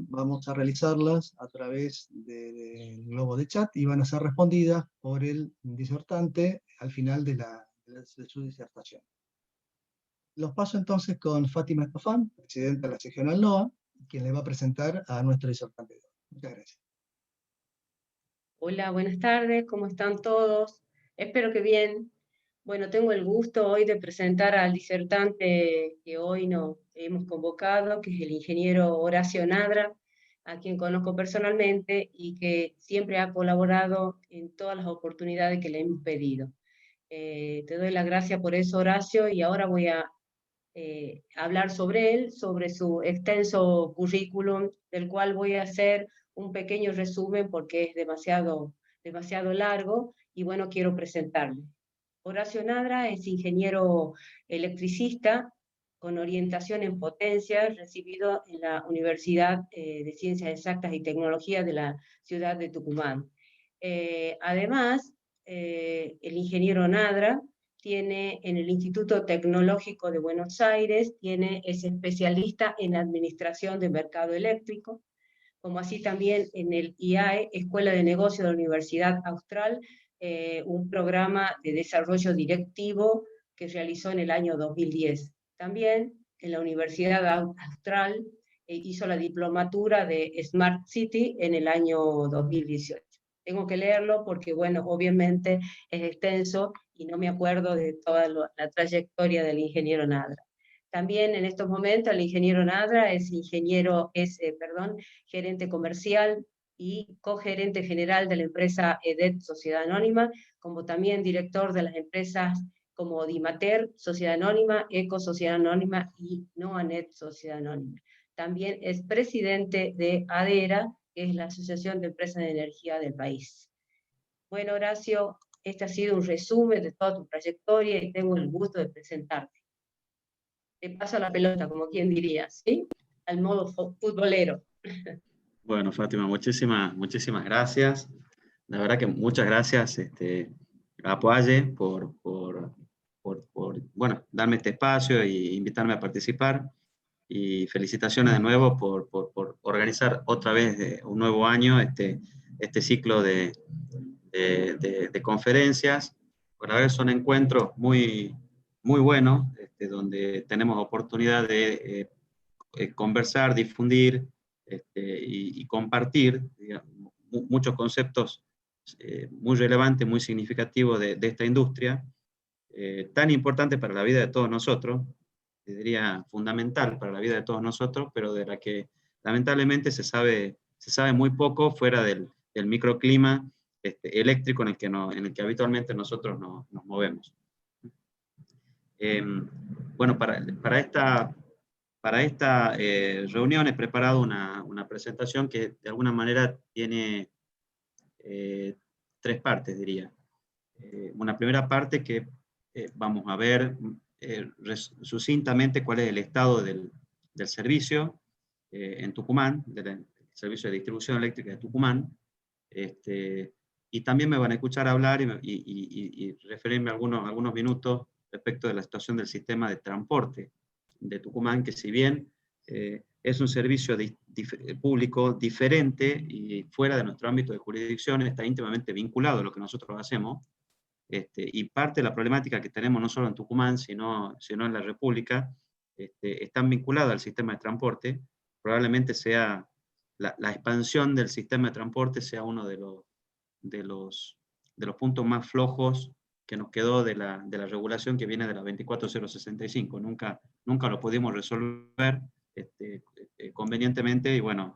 vamos a realizarlas a través del globo de chat y van a ser respondidas por el disertante al final de su disertación. Los paso entonces con Fátima Estofán, presidenta de la seccional NOA, quien le va a presentar a nuestro disertante de hoy. Muchas gracias. Hola, buenas tardes, ¿cómo están todos? Espero que bien. Bueno, tengo el gusto hoy de presentar al disertante que hoy nos hemos convocado, que es el ingeniero Horacio Nadra, a quien conozco personalmente y que siempre ha colaborado en todas las oportunidades que le hemos pedido. Te doy las gracias por eso, Horacio, y ahora voy a hablar sobre él, sobre su extenso currículum, del cual voy a hacer un pequeño resumen porque es demasiado largo y bueno, quiero presentarlo. Horacio Nadra es ingeniero electricista con orientación en potencia, recibido en la Universidad de Ciencias Exactas y Tecnología de la ciudad de Tucumán. Además, el ingeniero Nadra tiene en el Instituto Tecnológico de Buenos Aires, es especialista en Administración de Mercado Eléctrico, como así también en el IAE, Escuela de Negocios de la Universidad Austral, un programa de desarrollo directivo que realizó en el año 2010. También en la Universidad Austral hizo la diplomatura de Smart City en el año 2018. Tengo que leerlo porque, bueno, obviamente es extenso y no me acuerdo de toda la trayectoria del ingeniero Nadra. También en estos momentos el ingeniero Nadra es gerente comercial y cogerente general de la empresa EDET Sociedad Anónima, como también director de las empresas como Dimater, Sociedad Anónima, Eco Sociedad Anónima y Noanet Sociedad Anónima. También es presidente de ADERA, que es la Asociación de Empresas de Energía del país. Bueno, Horacio, este ha sido un resumen de toda tu trayectoria y tengo el gusto de presentarte. Te paso la pelota, como quien diría, ¿sí? Al modo futbolero. Bueno, Fátima, muchísimas gracias. La verdad que muchas gracias a Poaye por bueno, darme este espacio e invitarme a participar. Y felicitaciones de nuevo por organizar otra vez un nuevo año este ciclo de conferencias. Por ahora son encuentros muy buenos, donde tenemos oportunidad de conversar, difundir y compartir, digamos, muchos conceptos muy relevantes, muy significativos de esta industria, tan importante para la vida de todos nosotros, diría fundamental para la vida de todos nosotros, pero de la que lamentablemente se sabe muy poco fuera del microclima eléctrico en el que habitualmente nosotros nos movemos. Bueno, para esta reunión he preparado una presentación que de alguna manera tiene tres partes, diría. Una primera parte que vamos a ver sucintamente cuál es el estado del servicio en Tucumán, del servicio de distribución eléctrica de Tucumán, y también me van a escuchar hablar y referirme algunos minutos respecto de la situación del sistema de transporte de Tucumán, que si bien es un servicio público diferente y fuera de nuestro ámbito de jurisdicción, está íntimamente vinculado a lo que nosotros hacemos, y parte de la problemática que tenemos no solo en Tucumán, sino en la República, están vinculadas al sistema de transporte. Probablemente sea la expansión del sistema de transporte sea uno de los puntos más flojos que nos quedó de la regulación que viene de la 24065. Nunca lo pudimos resolver convenientemente, y bueno,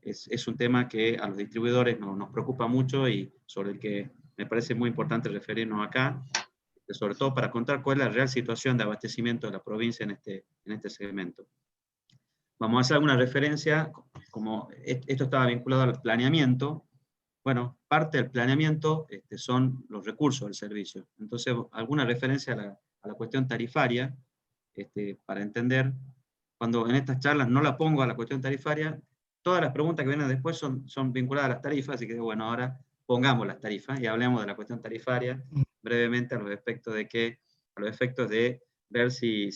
es un tema que a los distribuidores nos preocupa mucho y sobre el que me parece muy importante referirnos acá, sobre todo para contar cuál es la real situación de abastecimiento de la provincia en este segmento. Vamos a hacer alguna referencia, como esto estaba vinculado al planeamiento. Bueno, parte del planeamiento son los recursos del servicio. Entonces, alguna referencia a la cuestión tarifaria, para entender, cuando en estas charlas no la pongo a la cuestión tarifaria, todas las preguntas que vienen después son vinculadas a las tarifas, así que bueno, ahora pongamos las tarifas y hablemos de la cuestión tarifaria brevemente a los efectos de ver si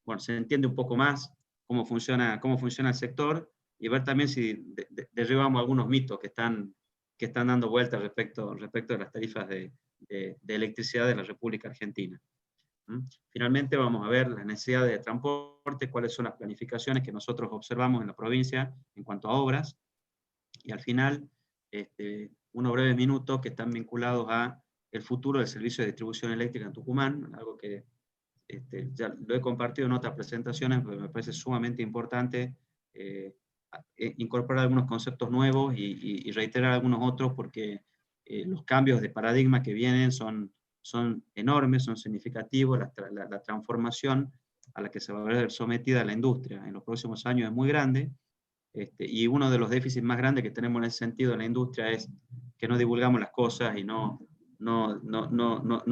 bueno, se entiende un poco más cómo funciona el sector y ver también si derribamos algunos mitos que están dando vueltas respecto de las tarifas de electricidad de la República Argentina. Finalmente vamos a ver las necesidades de transporte, cuáles son las planificaciones que nosotros observamos en la provincia en cuanto a obras, y al final unos breves minutos que están vinculados a el futuro del servicio de distribución eléctrica en Tucumán, algo que ya lo he compartido en otras presentaciones, pero me parece sumamente importante incorporar algunos conceptos nuevos y reiterar algunos otros, porque los cambios de paradigma que vienen son enormes, son significativos. La transformación a la que se va a ver sometida la industria en los próximos años es muy grande, y uno de los déficits más grandes que tenemos en ese sentido en la industria es que no divulgamos las cosas y no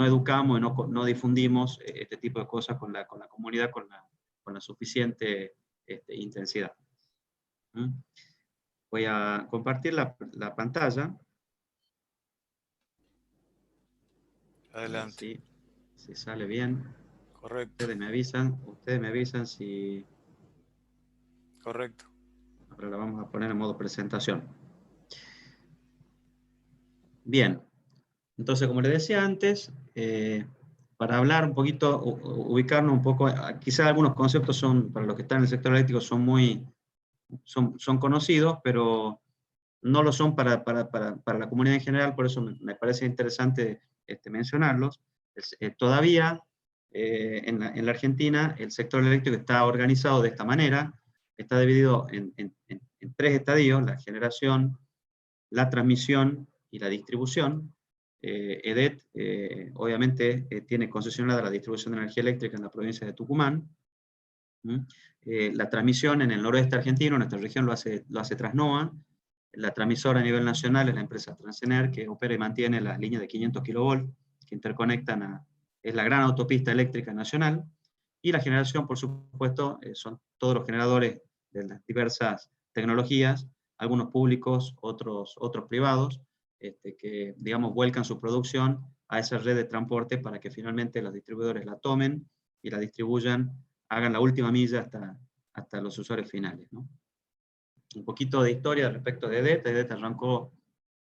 educamos y no difundimos este tipo de cosas con la comunidad con la suficiente intensidad. Voy a compartir la pantalla. Adelante. Si sale bien. Correcto. Ustedes me avisan si... Correcto. Ahora la vamos a poner en modo presentación. Bien. Entonces, como les decía antes, para hablar un poquito, ubicarnos un poco, quizás algunos conceptos para los que están en el sector eléctrico son conocidos, pero no lo son para la comunidad en general, por eso me parece interesante mencionarlos. Todavía en la Argentina el sector eléctrico está organizado de esta manera, está dividido en 3 estadios: la generación, la transmisión y la distribución. EDET obviamente tiene concesionada la distribución de energía eléctrica en la provincia de Tucumán. La transmisión en el noroeste argentino, en nuestra región, lo hace Trasnoa. La transmisora a nivel nacional es la empresa Transener, que opera y mantiene las líneas de 500 kV que interconectan es la gran autopista eléctrica nacional. Y la generación, por supuesto, son todos los generadores de las diversas tecnologías, algunos públicos, otros privados, que, digamos, vuelcan su producción a esa red de transporte para que finalmente los distribuidores la tomen y la distribuyan, hagan la última milla hasta los usuarios finales, ¿no? Un poquito de historia respecto de EDET. EDET arrancó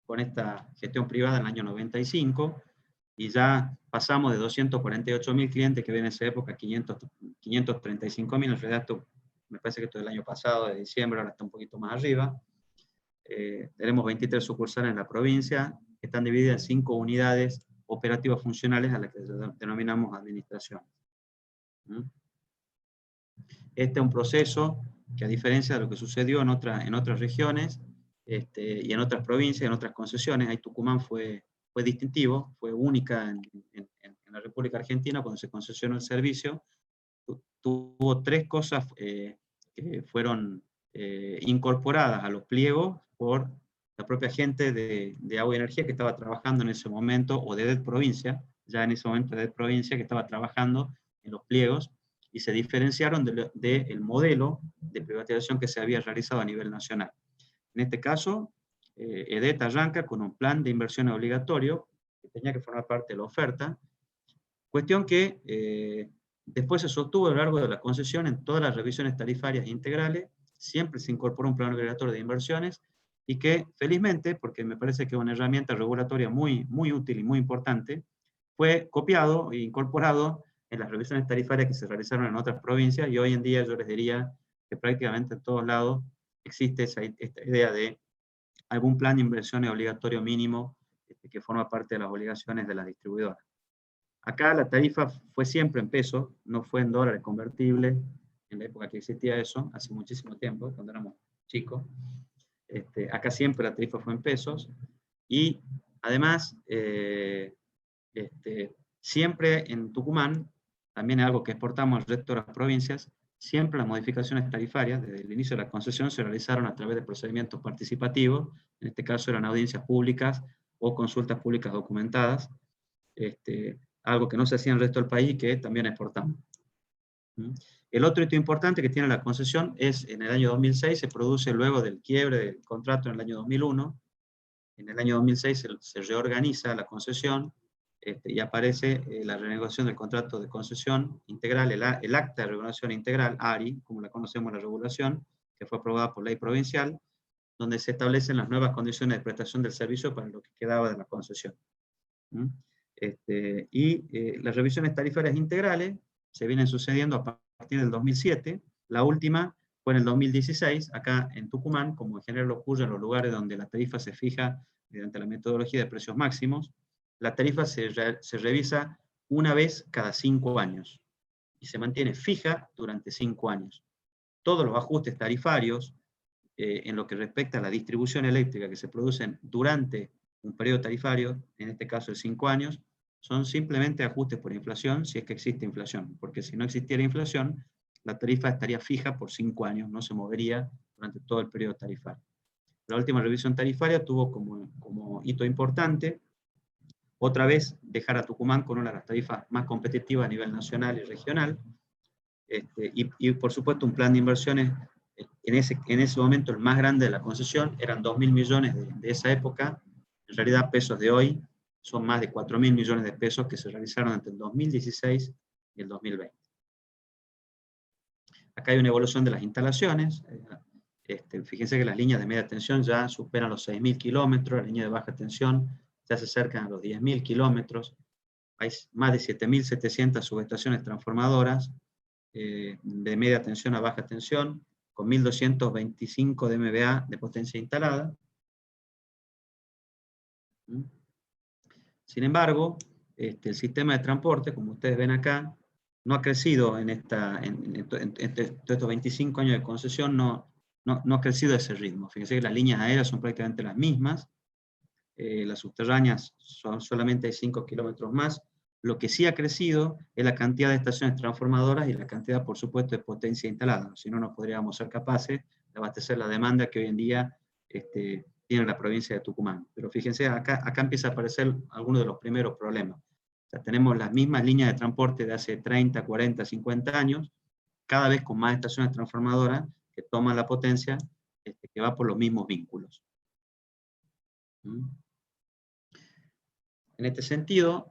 con esta gestión privada en el año 95, y ya pasamos de 248.000 clientes que había en esa época a 535.000, en realidad me parece que esto es del año pasado, de diciembre, ahora está un poquito más arriba. Tenemos 23 sucursales en la provincia, que están divididas en 5 unidades operativas funcionales a las que denominamos administración. Este es un proceso que, a diferencia de lo que sucedió en otras regiones y en otras provincias, en otras concesiones, ahí Tucumán fue distintivo, fue única en la República Argentina cuando se concesionó el servicio. Tuvo 3 cosas que fueron incorporadas a los pliegos por la propia gente de Agua y Energía que estaba trabajando en ese momento, o de EDET Provincia, ya en ese momento de EDET Provincia, que estaba trabajando en los pliegos, y se diferenciaron del modelo de privatización que se había realizado a nivel nacional. En este caso, EDET arranca con un plan de inversión obligatorio que tenía que formar parte de la oferta, cuestión que después se sostuvo a lo largo de la concesión en todas las revisiones tarifarias integrales. Siempre se incorporó un plan obligatorio de inversiones, y que felizmente, porque me parece que es una herramienta regulatoria muy, muy útil y muy importante, fue copiado e incorporado en las revisiones tarifarias que se realizaron en otras provincias, y hoy en día yo les diría que prácticamente en todos lados existe esta idea de algún plan de inversiones obligatorio mínimo que forma parte de las obligaciones de las distribuidoras. Acá la tarifa fue siempre en pesos, no fue en dólares convertibles, en la época que existía eso, hace muchísimo tiempo, cuando éramos chicos. Acá siempre la tarifa fue en pesos, y además siempre en Tucumán, también es algo que exportamos al resto de las provincias, siempre las modificaciones tarifarias desde el inicio de la concesión se realizaron a través de procedimientos participativos. En este caso eran audiencias públicas o consultas públicas documentadas, algo que no se hacía en el resto del país y que también exportamos. El otro hito importante que tiene la concesión es en el año 2006, se produce luego del quiebre del contrato en el año 2001. En el año 2006 se reorganiza la concesión, y aparece la renegociación del contrato de concesión integral, el acta de regulación integral, ARI, como la conocemos en la regulación, que fue aprobada por ley provincial, donde se establecen las nuevas condiciones de prestación del servicio para lo que quedaba de la concesión. Las revisiones tarifarias integrales se vienen sucediendo a partir del 2007, la última fue en el 2016, acá en Tucumán, como en general ocurre en los lugares donde la tarifa se fija mediante la metodología de precios máximos. La tarifa se revisa una vez cada 5 años y se mantiene fija durante 5 años. Todos los ajustes tarifarios en lo que respecta a la distribución eléctrica que se producen durante un periodo tarifario, en este caso de 5 años, son simplemente ajustes por inflación, si es que existe inflación, porque si no existiera inflación, la tarifa estaría fija por 5 años, no se movería durante todo el periodo tarifario. La última revisión tarifaria tuvo como hito importante, otra vez, dejar a Tucumán con una de las tarifas más competitivas a nivel nacional y regional, y por supuesto un plan de inversiones, en ese momento el más grande de la concesión, eran 2.000 millones de esa época, en realidad pesos de hoy son más de 4.000 millones de pesos que se realizaron entre el 2016 y el 2020. Acá hay una evolución de las instalaciones. Fíjense que las líneas de media tensión ya superan los 6.000 kilómetros, la línea de baja tensión ya se acercan a los 10.000 kilómetros. Hay más de 7.700 subestaciones transformadoras de media tensión a baja tensión, con 1.225 de MVA de potencia instalada. Sin embargo, el sistema de transporte, como ustedes ven acá, no ha crecido en estos 25 años de concesión, no ha crecido a ese ritmo. Fíjense que las líneas aéreas son prácticamente las mismas, las subterráneas son solamente 5 kilómetros más. Lo que sí ha crecido es la cantidad de estaciones transformadoras y la cantidad, por supuesto, de potencia instalada. Si no, no podríamos ser capaces de abastecer la demanda que hoy en día tiene la provincia de Tucumán. Pero fíjense, acá empieza a aparecer algunos de los primeros problemas. O sea, tenemos las mismas líneas de transporte de hace 30, 40, 50 años, cada vez con más estaciones transformadoras que toman la potencia que va por los mismos vínculos. En este sentido,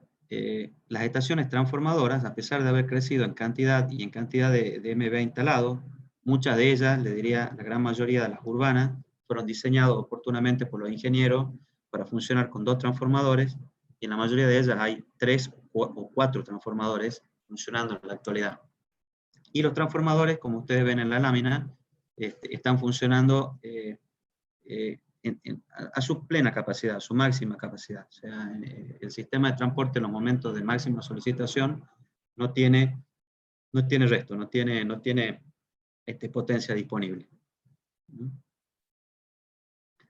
las estaciones transformadoras, a pesar de haber crecido en cantidad y en cantidad de MVA instalado, muchas de ellas, le diría la gran mayoría de las urbanas, fueron diseñadas oportunamente por los ingenieros para funcionar con 2 transformadores, y en la mayoría de ellas hay 3 o 4 transformadores funcionando en la actualidad. Y los transformadores, como ustedes ven en la lámina, están funcionando a su plena capacidad, a su máxima capacidad. O sea, el sistema de transporte en los momentos de máxima solicitación no tiene resto, no tiene potencia disponible.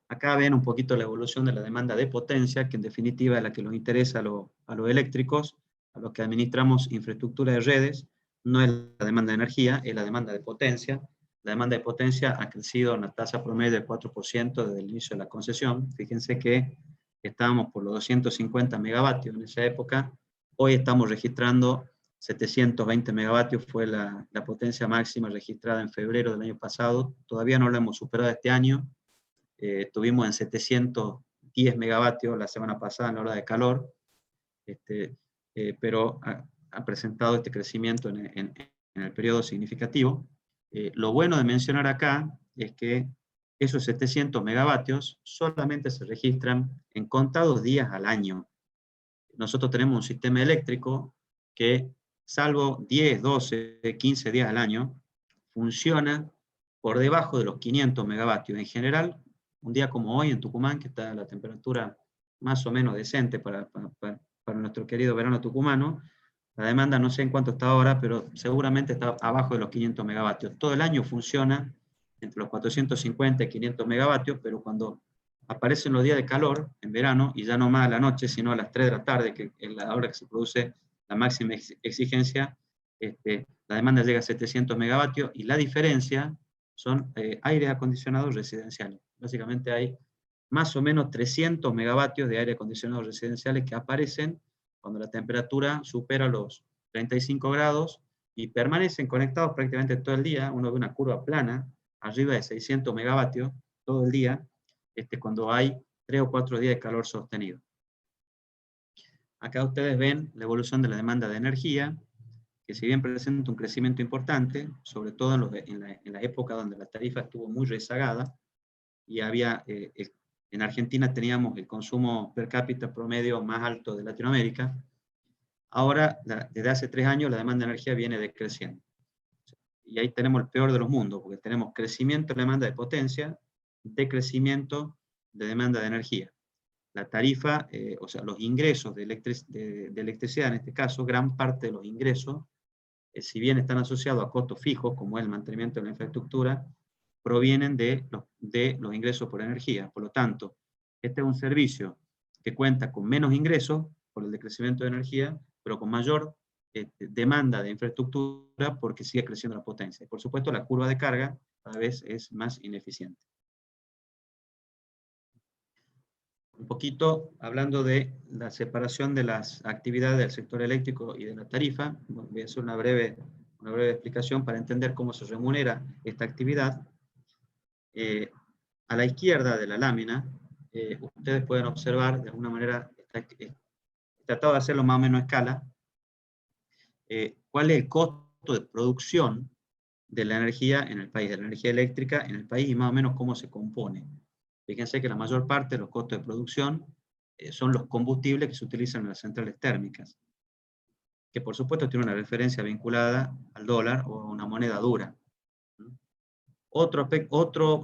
Acá ven un poquito la evolución de la demanda de potencia, que en definitiva es la que nos interesa a los eléctricos, a los que administramos infraestructura de redes. No es la demanda de energía, es la demanda de potencia. La demanda de potencia ha crecido en la tasa promedio del 4% desde el inicio de la concesión. Fíjense que estábamos por los 250 megavatios en esa época. Hoy estamos registrando 720 megavatios, fue la potencia máxima registrada en febrero del año pasado. Todavía no lo hemos superado este año. Estuvimos en 710 megavatios la semana pasada en la hora de calor, pero ha presentado este crecimiento en el periodo significativo. Lo bueno de mencionar acá es que esos 700 megavatios solamente se registran en contados días al año. Nosotros tenemos un sistema eléctrico que, salvo 10, 12, 15 días al año, funciona por debajo de los 500 megavatios. En general, un día como hoy en Tucumán, que está la temperatura más o menos decente para nuestro querido verano tucumano, la demanda no sé en cuánto está ahora, pero seguramente está abajo de los 500 megavatios. Todo el año funciona entre los 450 y 500 megavatios, pero cuando aparecen los días de calor, en verano, y ya no más a la noche, sino a las 3 de la tarde, que es la hora que se produce la máxima exigencia, la demanda llega a 700 megavatios, y la diferencia son aire acondicionados residenciales. Básicamente hay más o menos 300 megavatios de aire acondicionados residenciales que aparecen cuando la temperatura supera los 35 grados y permanecen conectados prácticamente todo el día. Uno ve una curva plana, arriba de 600 megavatios todo el día, cuando hay 3 o 4 días de calor sostenido. Acá ustedes ven la evolución de la demanda de energía, que si bien presenta un crecimiento importante, sobre todo en la época donde la tarifa estuvo muy rezagada, y había, en Argentina teníamos el consumo per cápita promedio más alto de Latinoamérica, ahora, desde hace 3 años, la demanda de energía viene decreciendo. Y ahí tenemos el peor de los mundos, porque tenemos crecimiento de la demanda de potencia, decrecimiento de demanda de energía. La tarifa, o sea, los ingresos de electricidad, en este caso, gran parte de los ingresos, si bien están asociados a costos fijos, como es el mantenimiento de la infraestructura, provienen de los ingresos por energía. Por lo tanto, este es un servicio que cuenta con menos ingresos por el decrecimiento de energía, pero con mayor demanda de infraestructura porque sigue creciendo la potencia. Y por supuesto, la curva de carga cada vez es más ineficiente. Un poquito hablando de la separación de las actividades del sector eléctrico y de la tarifa, voy a hacer una breve explicación para entender cómo se remunera esta actividad. A la izquierda de la lámina, ustedes pueden observar, de alguna manera, he tratado de hacerlo más o menos a escala, cuál es el costo de producción de la energía en el país, de la energía eléctrica en el país, y más o menos cómo se compone. Fíjense que la mayor parte de los costos de producción son los combustibles que se utilizan en las centrales térmicas, que por supuesto tiene una referencia vinculada al dólar o a una moneda dura. Otro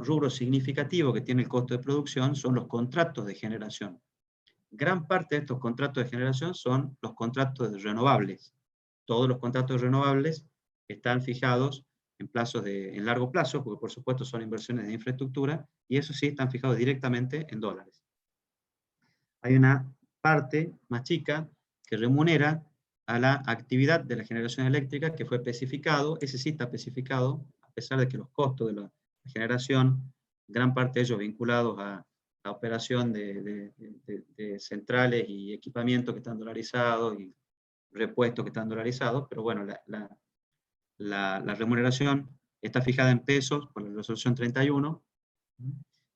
rubro significativo que tiene el costo de producción son los contratos de generación. Gran parte de estos contratos de generación son los contratos de renovables. Todos los contratos renovables están fijados en largo plazo, porque por supuesto son inversiones de infraestructura, y eso sí están fijados directamente en dólares. Hay una parte más chica que remunera a la actividad de la generación eléctrica que fue especificado, ese sí está especificado, a pesar de que los costos de la generación, gran parte de ellos vinculados a la operación de centrales y equipamientos que están dolarizados y repuestos que están dolarizados, pero bueno, la remuneración está fijada en pesos por la resolución 31,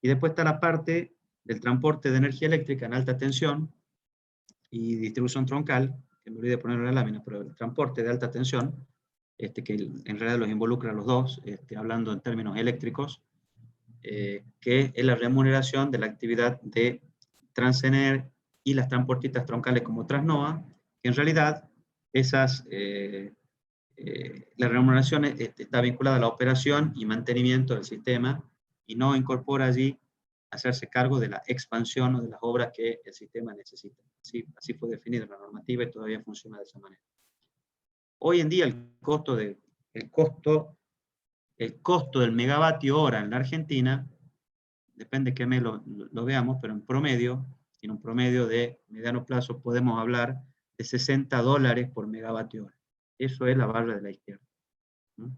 y después está la parte del transporte de energía eléctrica en alta tensión y distribución troncal, que me olvidé de ponerlo en la lámina, pero el transporte de alta tensión, que en realidad los involucra a los dos, hablando en términos eléctricos, que es la remuneración de la actividad de Transener y las transportistas troncales como Transnoa, que en realidad la remuneración está vinculada a la operación y mantenimiento del sistema y no incorpora allí hacerse cargo de la expansión o de las obras que el sistema necesita. Así fue definido en la normativa y todavía funciona de esa manera. Hoy en día el costo del megavatio hora en la Argentina, depende de qué mes lo veamos, pero en un promedio de mediano plazo podemos hablar de $60 por megavatio hora. Eso es la barra de la izquierda. En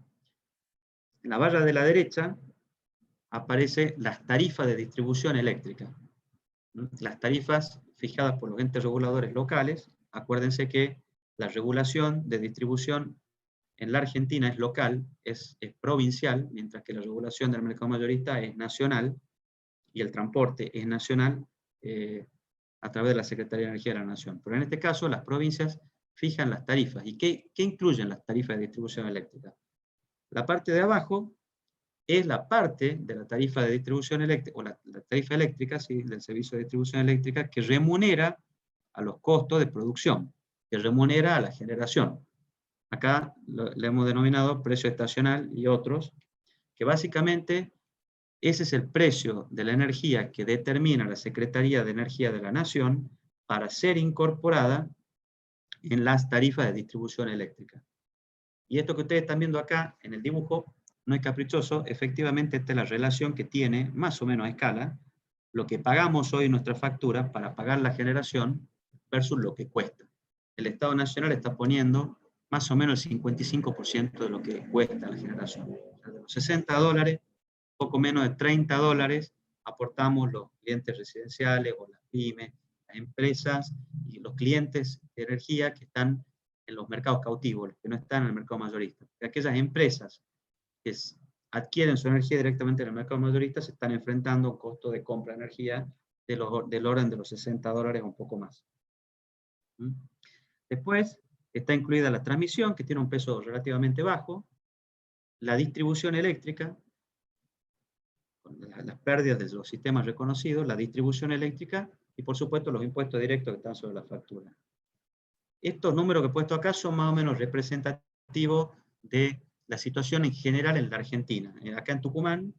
la barra de la derecha aparecen las tarifas de distribución eléctrica. Las tarifas fijadas por los entes reguladores locales. Acuérdense que la regulación de distribución en la Argentina es local, es provincial, mientras que la regulación del mercado mayorista es nacional, y el transporte es nacional a través de la Secretaría de Energía de la Nación. Pero en este caso, las provincias fijan las tarifas. ¿Y qué incluyen las tarifas de distribución eléctrica? La parte de abajo es la parte de la tarifa de distribución eléctrica, o la tarifa eléctrica, ¿sí?, del servicio de distribución eléctrica, que remunera a los costos de producción, que remunera a la generación. Acá le hemos denominado precio estacional y otros, que básicamente ese es el precio de la energía que determina la Secretaría de Energía de la Nación para ser incorporada en las tarifas de distribución eléctrica. Y esto que ustedes están viendo acá en el dibujo no es caprichoso, efectivamente esta es la relación que tiene, más o menos a escala, lo que pagamos hoy en nuestra factura para pagar la generación versus lo que cuesta. El Estado Nacional está poniendo más o menos el 55% de lo que cuesta la generación. O sea, de los $60, poco menos de $30 aportamos los clientes residenciales o las pymes, las empresas y los clientes de energía que están en los mercados cautivos, los que no están en el mercado mayorista. Aquellas empresas que adquieren su energía directamente en el mercado mayorista se están enfrentando a un costo de compra de energía del orden de los $60 o un poco más. Después está incluida la transmisión, que tiene un peso relativamente bajo, la distribución eléctrica, con las pérdidas de los sistemas reconocidos, la distribución eléctrica y por supuesto los impuestos directos que están sobre la factura. Estos números que he puesto acá son más o menos representativos de la situación en general en la Argentina. Acá en Tucumán,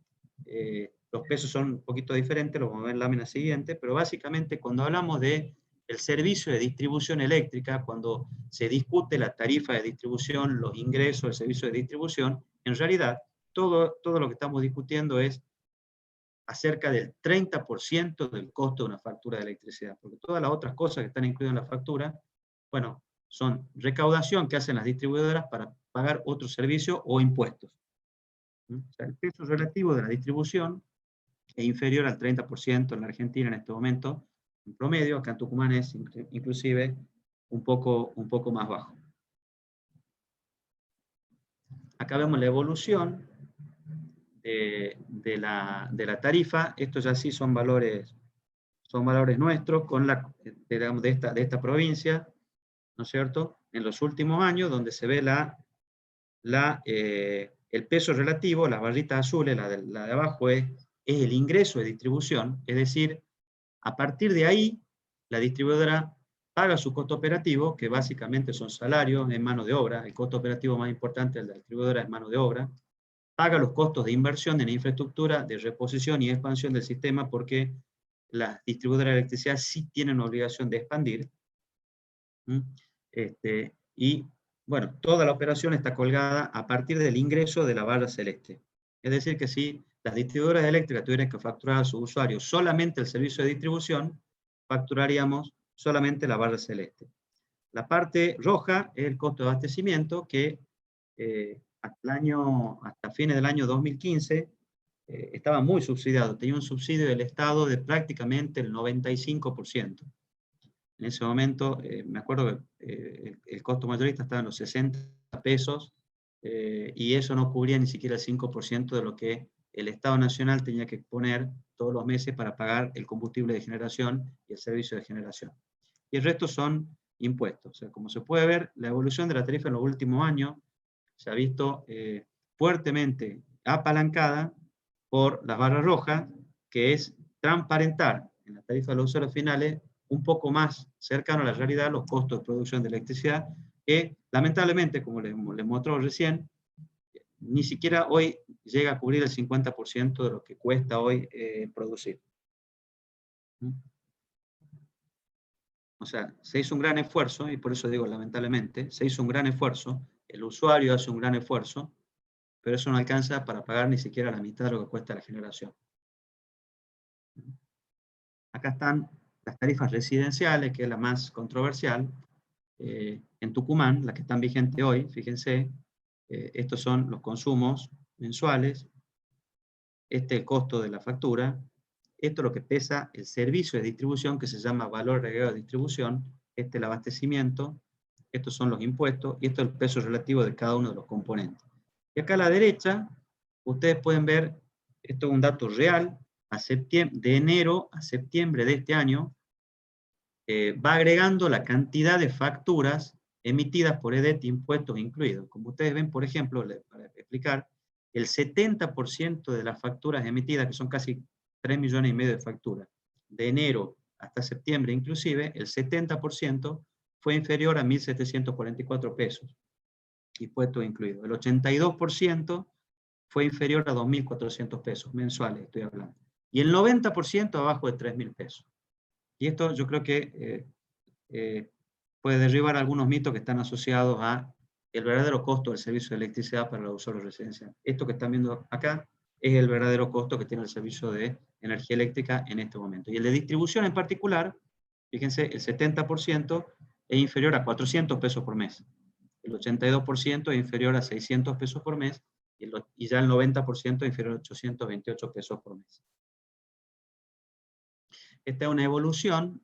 los pesos son un poquito diferentes, lo vamos a ver en la lámina siguiente, pero básicamente cuando hablamos de el servicio de distribución eléctrica, cuando se discute la tarifa de distribución, los ingresos del servicio de distribución, en realidad todo lo que estamos discutiendo es acerca del 30% del costo de una factura de electricidad, porque todas las otras cosas que están incluidas en la factura, bueno, son recaudación que hacen las distribuidoras para pagar otro servicio o impuestos. O sea, el peso relativo de la distribución es inferior al 30% en la Argentina en este momento, en promedio. Acá en Tucumán es inclusive un poco más bajo. Acá vemos la evolución de la tarifa. Estos ya sí son valores nuestros digamos, de esta provincia, ¿no es cierto? En los últimos años, donde se ve el peso relativo, las barritas azules, la de abajo es el ingreso de distribución, es decir, a partir de ahí, la distribuidora paga su costo operativo, que básicamente son salarios en mano de obra. El costo operativo más importante de la distribuidora es mano de obra. Paga los costos de inversión en infraestructura, de reposición y expansión del sistema, porque las distribuidoras de electricidad sí tienen obligación de expandir. Y bueno, toda la operación está colgada a partir del ingreso de la barra celeste. Es decir, que si las distribuidoras eléctricas tuvieran que facturar a sus usuarios solamente el servicio de distribución, facturaríamos solamente la barra celeste. La parte roja es el costo de abastecimiento, que hasta fines del año 2015 estaba muy subsidiado. Tenía un subsidio del Estado de prácticamente el 95%. En ese momento, me acuerdo que el costo mayorista estaba en los 60 pesos, y eso no cubría ni siquiera el 5% de lo que el Estado Nacional tenía que poner todos los meses para pagar el combustible de generación y el servicio de generación. Y el resto son impuestos. O sea, como se puede ver, la evolución de la tarifa en los últimos años se ha visto fuertemente apalancada por las barras rojas, que es transparentar en la tarifa de los usuarios finales un poco más cercano a la realidad los costos de producción de electricidad, que lamentablemente, como les mostró recién, ni siquiera hoy llega a cubrir el 50% de lo que cuesta hoy producir. O sea, se hizo un gran esfuerzo, y por eso digo lamentablemente, se hizo un gran esfuerzo, el usuario hace un gran esfuerzo, pero eso no alcanza para pagar ni siquiera la mitad de lo que cuesta la generación. Acá están las tarifas residenciales, que es la más controversial. En Tucumán, las que están vigentes hoy, fíjense, estos son los consumos mensuales, este es el costo de la factura, esto es lo que pesa el servicio de distribución, que se llama valor agregado de distribución, este es el abastecimiento, estos son los impuestos, y esto es el peso relativo de cada uno de los componentes. Y acá a la derecha, ustedes pueden ver, esto es un dato real, de enero a septiembre de este año, va agregando la cantidad de facturas emitidas por EDET, impuestos incluidos. Como ustedes ven, por ejemplo, para explicar, el 70% de las facturas emitidas, que son casi 3,5 millones de facturas, de enero hasta septiembre inclusive, el 70% fue inferior a 1.744 pesos, impuestos incluidos. El 82% fue inferior a 2.400 pesos mensuales, estoy hablando. Y el 90% abajo de 3.000 pesos. Y esto yo creo que puede derribar algunos mitos que están asociados a el verdadero costo del servicio de electricidad para los usuarios residenciales. Esto que están viendo acá es el verdadero costo que tiene el servicio de energía eléctrica en este momento. Y el de distribución en particular, fíjense, el 70% es inferior a 400 pesos por mes. El 82% es inferior a 600 pesos por mes, y ya el 90% es inferior a 828 pesos por mes. Esta es una evolución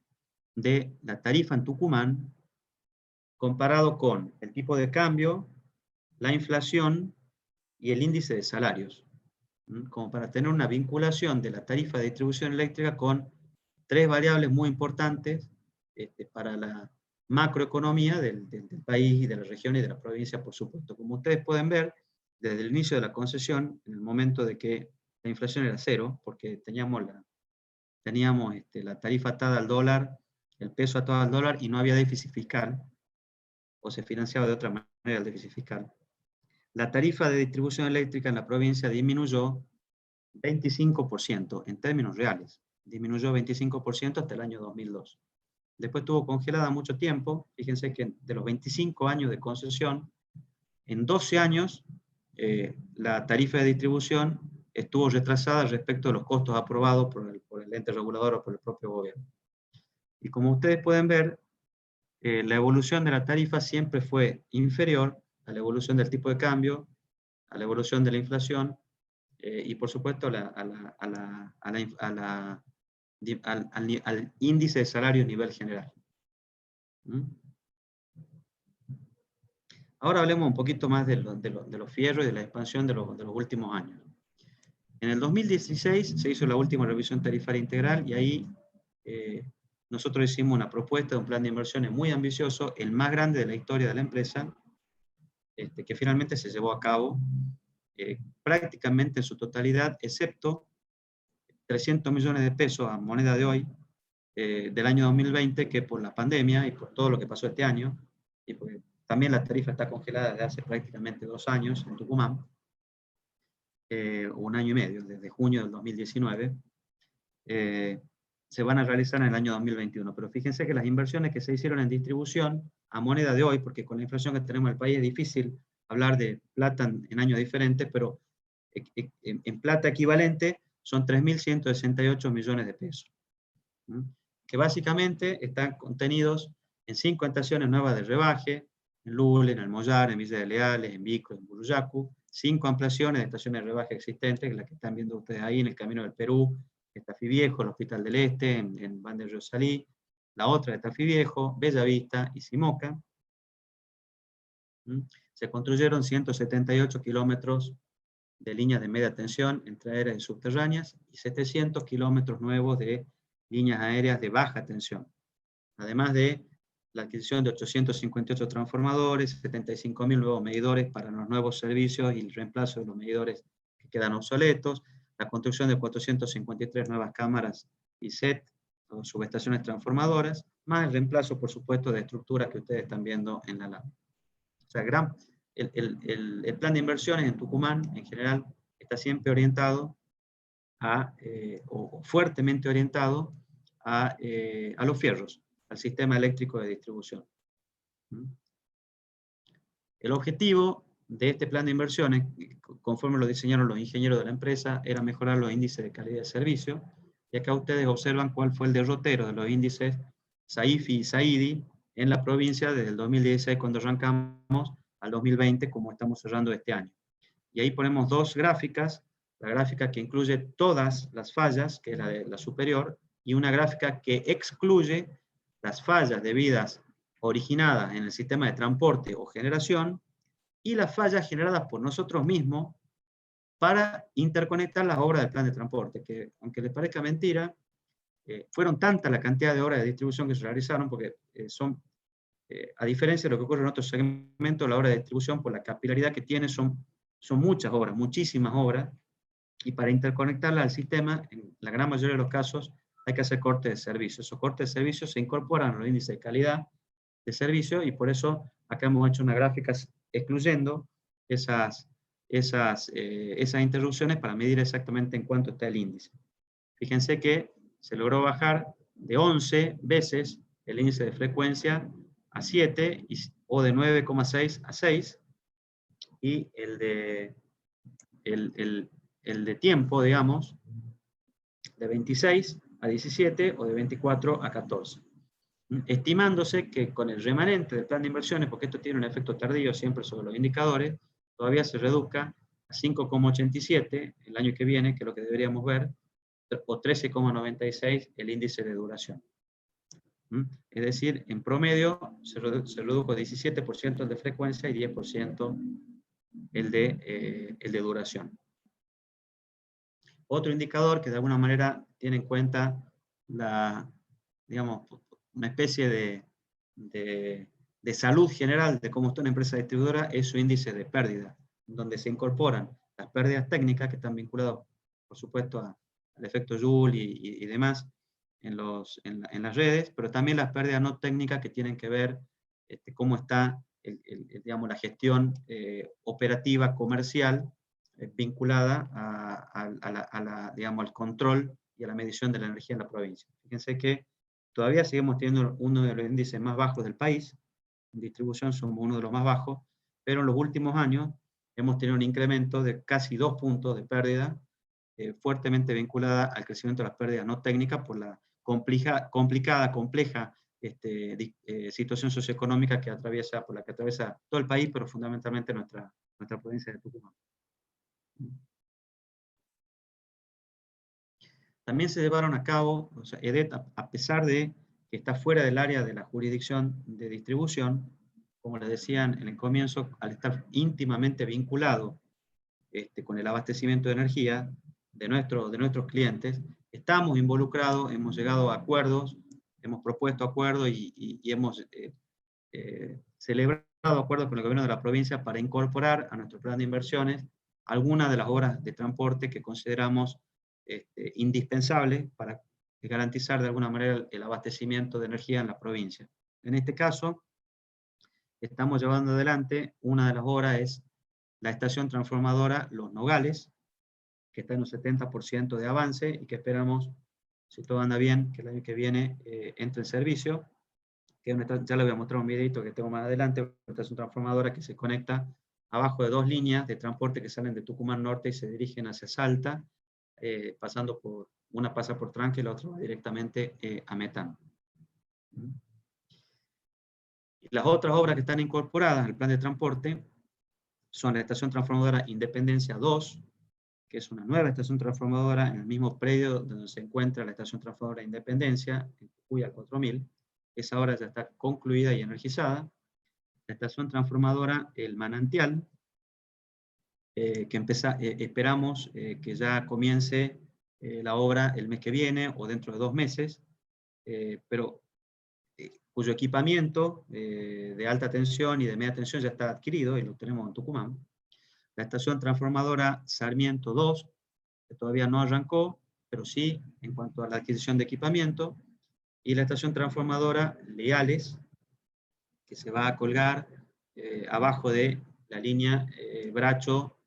de la tarifa en Tucumán comparado con el tipo de cambio, la inflación y el índice de salarios, como para tener una vinculación de la tarifa de distribución eléctrica con tres variables muy importantes para macroeconomía del país y de la región y de la provincia, por supuesto. Como ustedes pueden ver, desde el inicio de la concesión, en el momento de que la inflación era cero, porque teníamos la tarifa atada al dólar, el peso atado al dólar, y no había déficit fiscal, o se financiaba de otra manera el déficit fiscal. La tarifa de distribución eléctrica en la provincia disminuyó 25% en términos reales. Disminuyó 25% hasta el año 2002. Después estuvo congelada mucho tiempo. Fíjense que de los 25 años de concesión, en 12 años, la tarifa de distribución estuvo retrasada respecto de los costos aprobados por el ente regulador o por el propio gobierno. Y como ustedes pueden ver, la evolución de la tarifa siempre fue inferior a la evolución del tipo de cambio, a la evolución de la inflación, y por supuesto al índice de salario a nivel general. Ahora hablemos un poquito más de los fierros y de la expansión de los últimos años. En el 2016 se hizo la última revisión tarifaria integral, y ahí nosotros hicimos una propuesta de un plan de inversiones muy ambicioso, el más grande de la historia de la empresa, que finalmente se llevó a cabo prácticamente en su totalidad, excepto 300 millones de pesos a moneda de hoy, del año 2020, que por la pandemia y por todo lo que pasó este año, y porque también la tarifa está congelada desde hace prácticamente 2 años en Tucumán, 1 año y medio, desde junio del 2019, se van a realizar en el año 2021. Pero fíjense que las inversiones que se hicieron en distribución a moneda de hoy, porque con la inflación que tenemos en el país es difícil hablar de plata en años diferentes, pero en plata equivalente son 3.168 millones de pesos, que básicamente están contenidos en 5 estaciones nuevas de rebaje, en Lule, en Almoyar, en Villa de Leales, en Vico, en Buruyacu, 5 ampliaciones de estaciones de rebaje existentes, las que están viendo ustedes ahí en el Camino del Perú, Tafí Viejo, el Hospital del Este, en Van del Río Salí, la otra de Tafí Viejo, Bellavista y Simoca. Se construyeron 178 kilómetros de líneas de media tensión entre aéreas y subterráneas, y 700 kilómetros nuevos de líneas aéreas de baja tensión, además de la adquisición de 858 transformadores, 75.000 nuevos medidores para los nuevos servicios y el reemplazo de los medidores que quedan obsoletos, la construcción de 453 nuevas cámaras y set, o subestaciones transformadoras, más el reemplazo, por supuesto, de estructuras que ustedes están viendo en la lámina. O sea, el plan de inversiones en Tucumán, en general, está siempre orientado o fuertemente orientado a los fierros, al sistema eléctrico de distribución. El objetivo de este plan de inversiones, conforme lo diseñaron los ingenieros de la empresa, era mejorar los índices de calidad de servicio, y acá ustedes observan cuál fue el derrotero de los índices SAIFI y SAIDI en la provincia desde el 2016, cuando arrancamos, al 2020, como estamos cerrando este año. Y ahí ponemos 2 gráficas, la gráfica que incluye todas las fallas, que es la superior, y una gráfica que excluye las fallas debidas originadas en el sistema de transporte o generación, y las fallas generadas por nosotros mismos para interconectar las obras del plan de transporte, que aunque les parezca mentira, fueron tanta la cantidad de obras de distribución que se realizaron, porque a diferencia de lo que ocurre en otros segmentos, la obra de distribución, por la capilaridad que tiene, son muchas obras, muchísimas obras, y para interconectarla al sistema, en la gran mayoría de los casos, hay que hacer cortes de servicio. Esos cortes de servicio se incorporan a los índices de calidad de servicio, y por eso acá hemos hecho una gráfica excluyendo esas interrupciones para medir exactamente en cuánto está el índice. Fíjense que se logró bajar de 11 veces el índice de frecuencia a 7, o de 9,6 a 6, y el de tiempo, digamos, de 26 a 17, o de 24 a 14. Estimándose que con el remanente del plan de inversiones, porque esto tiene un efecto tardío siempre sobre los indicadores, todavía se reduzca a 5,87 el año que viene, que es lo que deberíamos ver, o 13,96 el índice de duración. Es decir, en promedio se redujo 17% el de frecuencia y 10% el de duración. Otro indicador que de alguna manera tiene en cuenta digamos, una especie de salud general de cómo está una empresa distribuidora es su índice de pérdida, donde se incorporan las pérdidas técnicas que están vinculadas, por supuesto, al efecto Joule y demás en las redes, pero también las pérdidas no técnicas que tienen que ver cómo está digamos, la gestión operativa comercial vinculada digamos, al control y a la medición de la energía en la provincia. Fíjense que todavía seguimos teniendo uno de los índices más bajos del país, en distribución somos uno de los más bajos, pero en los últimos años hemos tenido un incremento de casi 2 puntos de pérdida, fuertemente vinculada al crecimiento de las pérdidas no técnicas por la compleja situación socioeconómica por la que atraviesa todo el país, pero fundamentalmente nuestra provincia de Tucumán. También se llevaron a cabo, o sea, EDET, a pesar de que está fuera del área de la jurisdicción de distribución, como les decían en el comienzo, al estar íntimamente vinculado con el abastecimiento de energía de nuestros clientes, estamos involucrados, hemos llegado a acuerdos, hemos propuesto acuerdos y hemos celebrado acuerdos con el gobierno de la provincia para incorporar a nuestro plan de inversiones algunas de las obras de transporte que consideramos indispensables para garantizar de alguna manera el abastecimiento de energía en la provincia. En este caso, estamos llevando adelante, una de las obras es la estación transformadora Los Nogales, que está en un 70% de avance y que esperamos, si todo anda bien, que el año que viene entre en servicio. Ya les voy a mostrar un videito que tengo más adelante, una estación transformadora que se conecta abajo de 2 líneas de transporte que salen de Tucumán Norte y se dirigen hacia Salta, pasando por, una pasa por Tranque y la otra va directamente a Metán. Y las otras obras que están incorporadas al plan de transporte son la estación transformadora Independencia 2, que es una nueva estación transformadora en el mismo predio donde se encuentra la estación transformadora Independencia, en Jujuy al 4000. Esa obra ya está concluida y energizada. La estación transformadora El Manantial, que esperamos que ya comience la obra el mes que viene o dentro de 2 meses, pero cuyo equipamiento de alta tensión y de media tensión ya está adquirido y lo tenemos en Tucumán. La estación transformadora Sarmiento 2, que todavía no arrancó, pero sí en cuanto a la adquisición de equipamiento, y la estación transformadora Leales, que se va a colgar abajo de la línea Bracho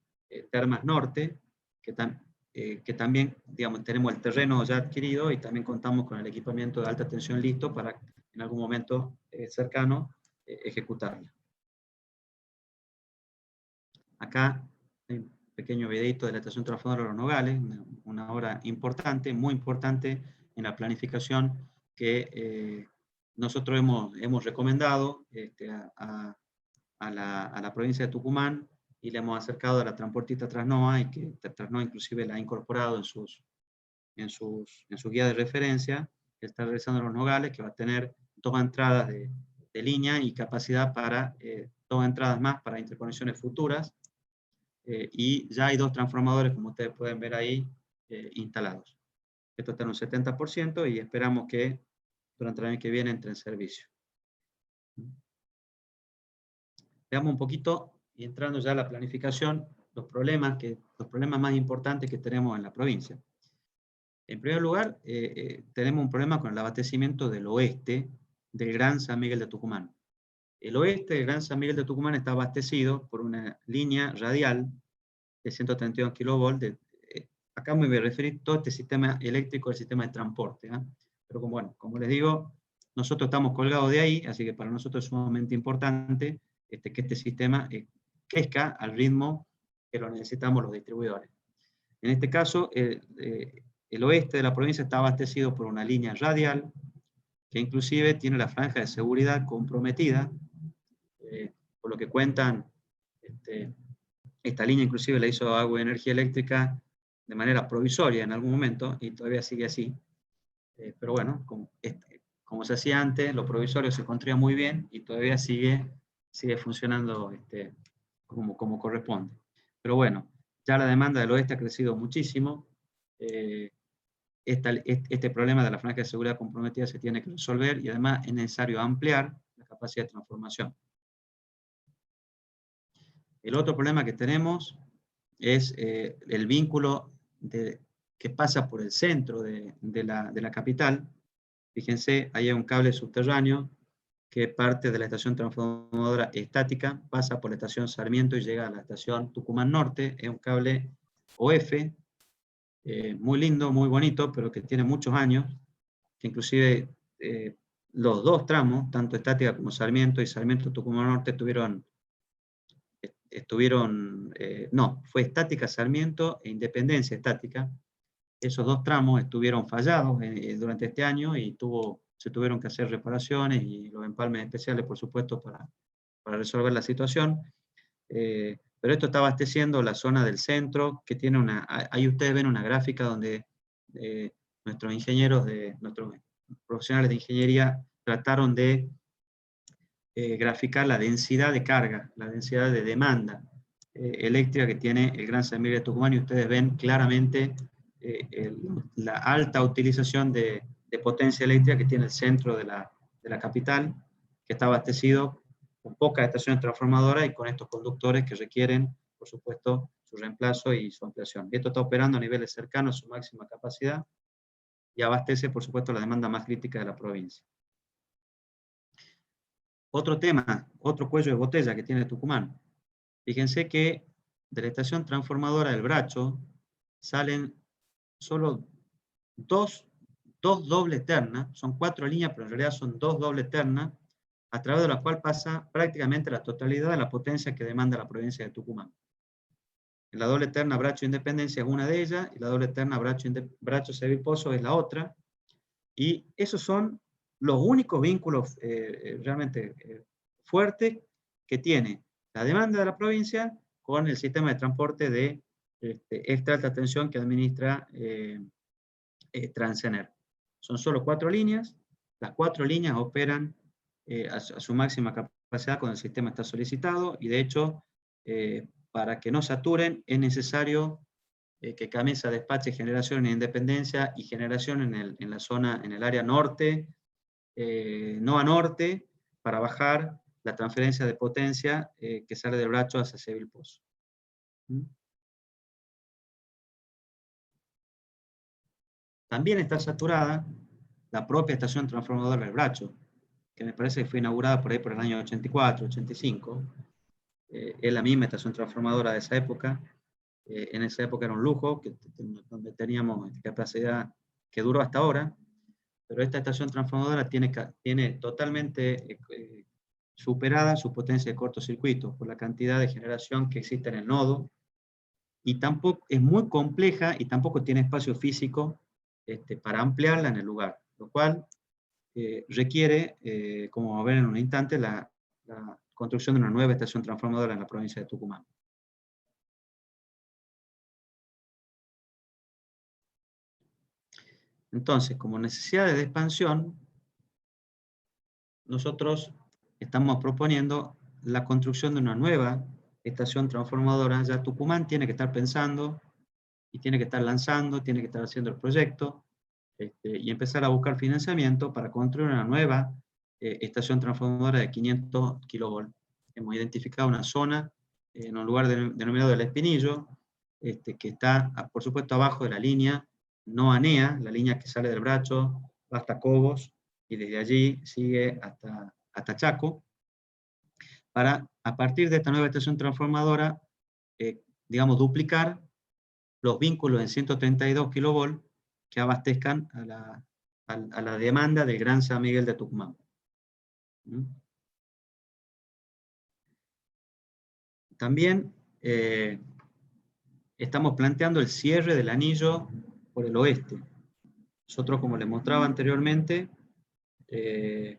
Termas Norte, que también, digamos, tenemos el terreno ya adquirido y también contamos con el equipamiento de alta tensión listo para en algún momento cercano ejecutarla. Acá hay un pequeño videito de la estación transformadora Los Nogales, una obra importante, muy importante en la planificación que nosotros hemos recomendado a la provincia de Tucumán y le hemos acercado a la transportista Trasnoa, y que Trasnoa inclusive la ha incorporado en su guía de referencia, que está realizando Los Nogales, que va a tener 2 entradas de línea y capacidad para 2 entradas más para interconexiones futuras, y ya hay 2 transformadores, como ustedes pueden ver ahí, instalados. Esto está en un 70% y esperamos que durante el año que viene entre en servicio. Veamos un poquito, y entrando ya a la planificación, los problemas más importantes que tenemos en la provincia. En primer lugar, tenemos un problema con el abastecimiento del oeste del Gran San Miguel de Tucumán. El oeste del Gran San Miguel de Tucumán está abastecido por una línea radial de 132 kV. Acá me voy a referir todo este sistema eléctrico al sistema de transporte. Pero como les digo, nosotros estamos colgados de ahí, así que para nosotros es sumamente importante que este sistema crezca al ritmo que lo necesitamos los distribuidores. En este caso, el oeste de la provincia está abastecido por una línea radial, que inclusive tiene la franja de seguridad comprometida, por lo que cuentan, esta línea inclusive la hizo Agua y Energía Eléctrica de manera provisoria en algún momento, y todavía sigue así. Pero bueno, como se hacía antes, lo provisorio se construía muy bien, y todavía sigue funcionando como corresponde. Pero bueno, ya la demanda del oeste ha crecido muchísimo. Este problema de la franja de seguridad comprometida se tiene que resolver, y además es necesario ampliar la capacidad de transformación. El otro problema que tenemos es el vínculo que pasa por el centro de la capital. Fíjense, ahí hay un cable subterráneo que parte de la estación transformadora estática, pasa por la estación Sarmiento y llega a la estación Tucumán Norte. Es un cable OF, muy lindo, muy bonito, pero que tiene muchos años, que inclusive los dos tramos, tanto estática como Sarmiento y Sarmiento Tucumán Norte, fue estática Sarmiento e Independencia estática. Esos dos tramos estuvieron fallados durante este año y se tuvieron que hacer reparaciones y los empalmes especiales, por supuesto, para resolver la situación. Pero esto está abasteciendo la zona del centro, que tiene ahí ustedes ven una gráfica donde nuestros ingenieros, nuestros profesionales de ingeniería trataron de graficar la densidad de carga, la densidad de demanda eléctrica que tiene el Gran San Miguel de Tucumán, y ustedes ven claramente la alta utilización de potencia eléctrica que tiene el centro de la capital, que está abastecido con pocas estaciones transformadoras y con estos conductores que requieren, por supuesto, su reemplazo y su ampliación. Y esto está operando a niveles cercanos a su máxima capacidad y abastece, por supuesto, la demanda más crítica de la provincia. Otro tema, otro cuello de botella que tiene Tucumán. Fíjense que de la estación transformadora del Bracho salen solo dos dobles ternas, son 4 líneas, pero en realidad son 2 dobles ternas, a través de la cual pasa prácticamente la totalidad de la potencia que demanda la provincia de Tucumán. La doble terna Bracho Independencia es una de ellas, y la doble terna Bracho Seville Pozo es la otra, y esos son los únicos vínculos realmente fuertes que tiene la demanda de la provincia con el sistema de transporte de extra alta tensión que administra Transener. Son solo 4 líneas, las 4 líneas operan a su máxima capacidad cuando el sistema está solicitado, y de hecho, para que no saturen, es necesario que Camisa despache generación en Independencia y generación en la zona, en el área norte, NOA Norte, para bajar la transferencia de potencia que sale del Bracho hacia Seville Pozo. También está saturada la propia estación transformadora del Bracho, que me parece que fue inaugurada por ahí por el año 84, 85. Es la misma estación transformadora de esa época. En esa época era un lujo, donde teníamos capacidad que duró hasta ahora, pero esta estación transformadora tiene totalmente superada su potencia de cortocircuito por la cantidad de generación que existe en el nodo, y tampoco es muy compleja y tampoco tiene espacio físico para ampliarla en el lugar, lo cual requiere, como vamos a ver en un instante, la construcción de una nueva estación transformadora en la provincia de Tucumán. Entonces, como necesidades de expansión, nosotros estamos proponiendo la construcción de una nueva estación transformadora. Ya Tucumán tiene que estar pensando, y tiene que estar lanzando, tiene que estar haciendo el proyecto, y empezar a buscar financiamiento para construir una nueva estación transformadora de 500 kilovolts. Hemos identificado una zona en un lugar denominado El Espinillo, que está, por supuesto, abajo de la línea NOA-NEA, la línea que sale del Bracho hasta Cobos, y desde allí sigue hasta Chaco, para, a partir de esta nueva estación transformadora, digamos, duplicar los vínculos en 132 kilovolts que abastezcan a la demanda del Gran San Miguel de Tucumán. También estamos planteando el cierre del anillo por el oeste. Nosotros, como les mostraba anteriormente, ya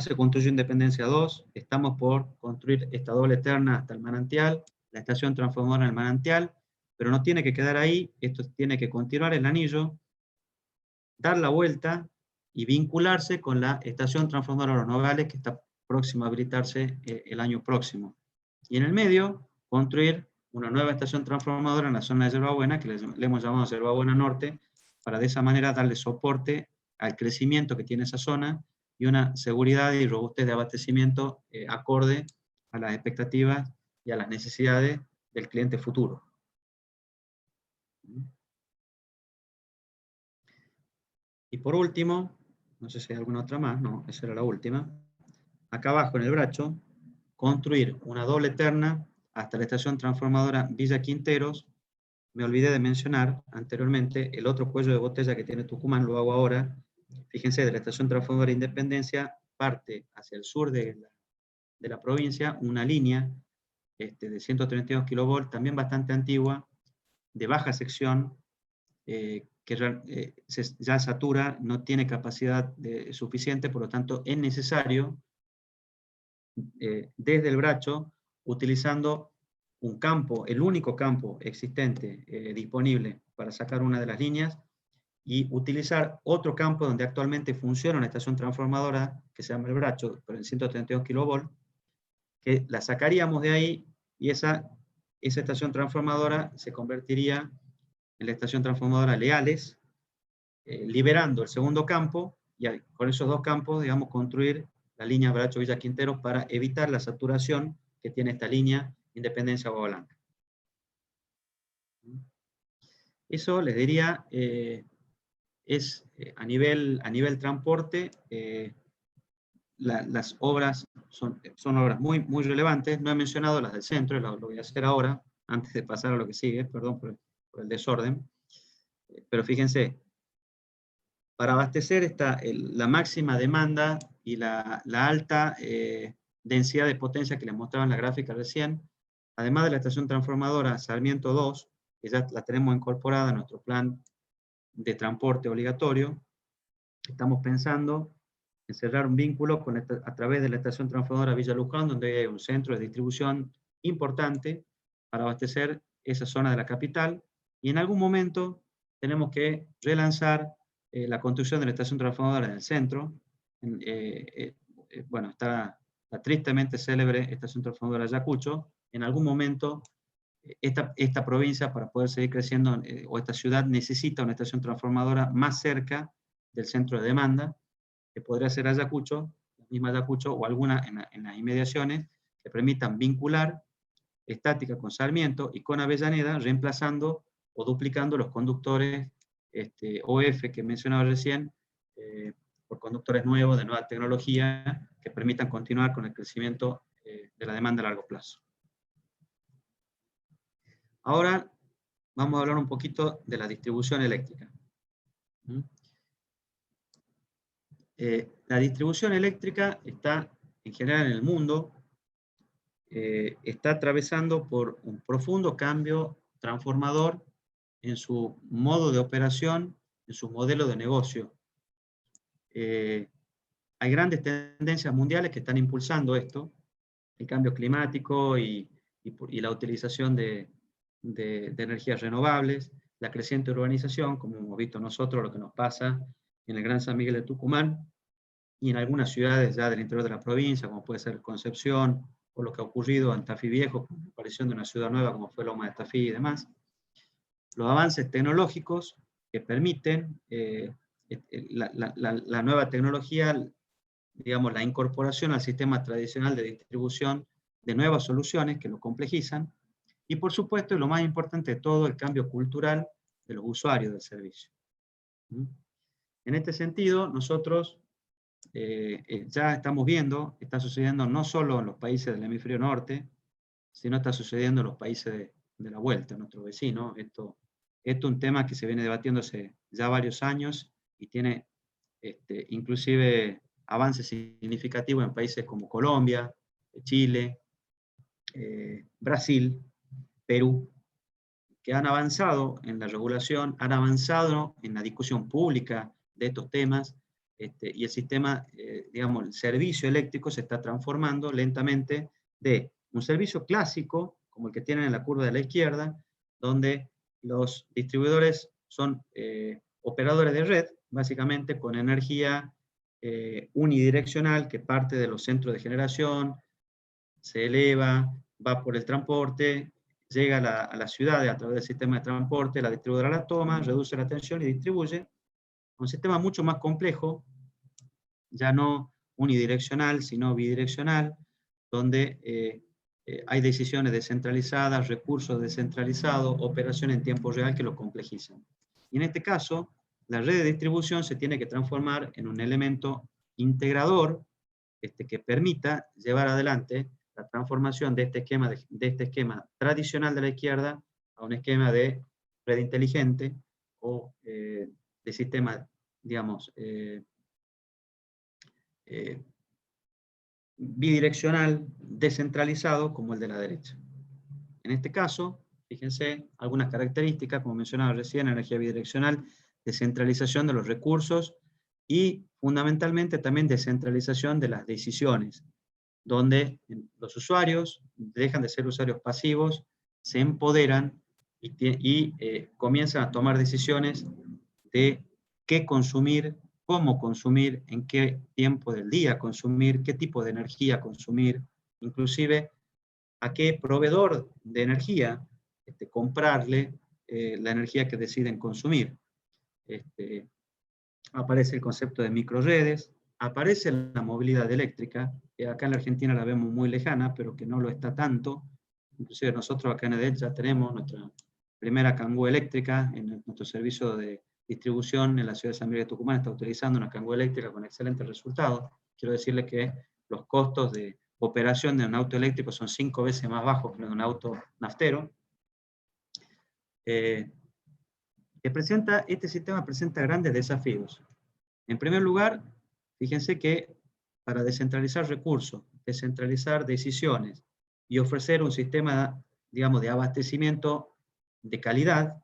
se construyó Independencia 2, estamos por construir esta doble terna hasta el manantial, la estación transformadora en el manantial, pero no tiene que quedar ahí, esto tiene que continuar el anillo, dar la vuelta y vincularse con la estación transformadora Los Nogales, que está próxima a habilitarse el año próximo. Y en el medio, construir una nueva estación transformadora en la zona de Yerba Buena, que le hemos llamado Yerba Buena Norte, para de esa manera darle soporte al crecimiento que tiene esa zona y una seguridad y robustez de abastecimiento acorde a las expectativas y a las necesidades del cliente futuro. Y por último, no sé si hay alguna otra más, no, esa era la última. Acá abajo en el bracho, construir una doble terna hasta la estación transformadora Villa Quinteros. Me olvidé de mencionar anteriormente el otro cuello de botella que tiene Tucumán, lo hago ahora. Fíjense, de la estación transformadora Independencia parte hacia el sur de la provincia una línea de 132 kV, también bastante antigua, de baja sección, que ya satura, no tiene capacidad suficiente, por lo tanto es necesario desde el bracho, utilizando un campo, el único campo existente disponible para sacar una de las líneas, y utilizar otro campo donde actualmente funciona una estación transformadora que se llama el bracho, pero en 132 kV, que la sacaríamos de ahí y esa estación transformadora se convertiría en la estación transformadora Leales, liberando el segundo campo y con esos dos campos, digamos, construir la línea Bracho Villa Quinteros para evitar la saturación que tiene esta línea Independencia Agua Blanca. Eso les diría, es a nivel transporte, las obras son obras muy relevantes. No he mencionado las del centro, lo voy a hacer ahora, antes de pasar a lo que sigue, perdón por el desorden. Pero fíjense, para abastecer la máxima demanda y la alta densidad de potencia que les mostraba en la gráfica recién, además de la estación transformadora Sarmiento 2, que ya la tenemos incorporada en nuestro plan de transporte obligatorio, estamos pensando en cerrar un vínculo a través de la estación transformadora Villa Luján, donde hay un centro de distribución importante para abastecer esa zona de la capital, y en algún momento tenemos que relanzar la construcción de la estación transformadora en el centro. Bueno, está la tristemente célebre estación transformadora Ayacucho. En algún momento esta provincia, para poder seguir creciendo, o esta ciudad, necesita una estación transformadora más cerca del centro de demanda, que podría ser Ayacucho, la misma Ayacucho, o alguna en las inmediaciones, que permitan vincular estática con Sarmiento y con Avellaneda, reemplazando o duplicando los conductores OF que mencionaba recién, por conductores nuevos, de nueva tecnología, que permitan continuar con el crecimiento de la demanda a largo plazo. Ahora vamos a hablar un poquito de la distribución eléctrica. La distribución eléctrica está, en general en el mundo, está atravesando por un profundo cambio transformador en su modo de operación, en su modelo de negocio. Hay grandes tendencias mundiales que están impulsando esto, el cambio climático y la utilización de energías renovables, la creciente urbanización, como hemos visto nosotros, lo que nos pasa en el Gran San Miguel de Tucumán, y en algunas ciudades ya del interior de la provincia, como puede ser Concepción, o lo que ha ocurrido en Tafí Viejo, con la aparición de una ciudad nueva como fue Loma de Tafí y demás. Los avances tecnológicos que permiten la nueva tecnología, digamos, la incorporación al sistema tradicional de distribución de nuevas soluciones que lo complejizan, y por supuesto, lo más importante de todo, el cambio cultural de los usuarios del servicio. En este sentido, nosotros ya estamos viendo, está sucediendo no solo en los países del hemisferio norte, sino está sucediendo en los países de la vuelta, nuestros vecinos. Esto es un tema que se viene debatiéndose ya varios años y tiene inclusive avances significativos en países como Colombia, Chile, Brasil, Perú, que han avanzado en la regulación, han avanzado en la discusión pública de estos temas, y el sistema, digamos, el servicio eléctrico se está transformando lentamente de un servicio clásico, como el que tienen en la curva de la izquierda, donde los distribuidores son operadores de red, básicamente con energía unidireccional que parte de los centros de generación, se eleva, va por el transporte, llega a la ciudad a través del sistema de transporte, la distribuidora la toma, reduce la tensión y distribuye. Un sistema mucho más complejo, ya no unidireccional, sino bidireccional, donde hay decisiones descentralizadas, recursos descentralizados, operaciones en tiempo real que lo complejizan. Y en este caso, la red de distribución se tiene que transformar en un elemento integrador que permita llevar adelante la transformación de este esquema tradicional de la izquierda a un esquema de red inteligente o de sistema, digamos, bidireccional, descentralizado, como el de la derecha. En este caso, fíjense, algunas características, como mencionaba recién, energía bidireccional, descentralización de los recursos y fundamentalmente también descentralización de las decisiones, donde los usuarios dejan de ser usuarios pasivos, se empoderan y comienzan a tomar decisiones de qué consumir, cómo consumir, en qué tiempo del día consumir, qué tipo de energía consumir, inclusive a qué proveedor de energía comprarle la energía que deciden consumir. Aparece el concepto de microredes, aparece la movilidad eléctrica, que acá en la Argentina la vemos muy lejana, pero que no lo está tanto. Inclusive nosotros acá en EDEL ya tenemos nuestra primera cangú eléctrica, en nuestro servicio de distribución en la ciudad de San Miguel de Tucumán está utilizando una cangú eléctrica con excelentes resultados. Quiero decirles que los costos de operación de un auto eléctrico son 5 veces más bajos que de un auto naftero. Este sistema presenta grandes desafíos. En primer lugar, fíjense que para descentralizar recursos, descentralizar decisiones y ofrecer un sistema, digamos, de abastecimiento de calidad,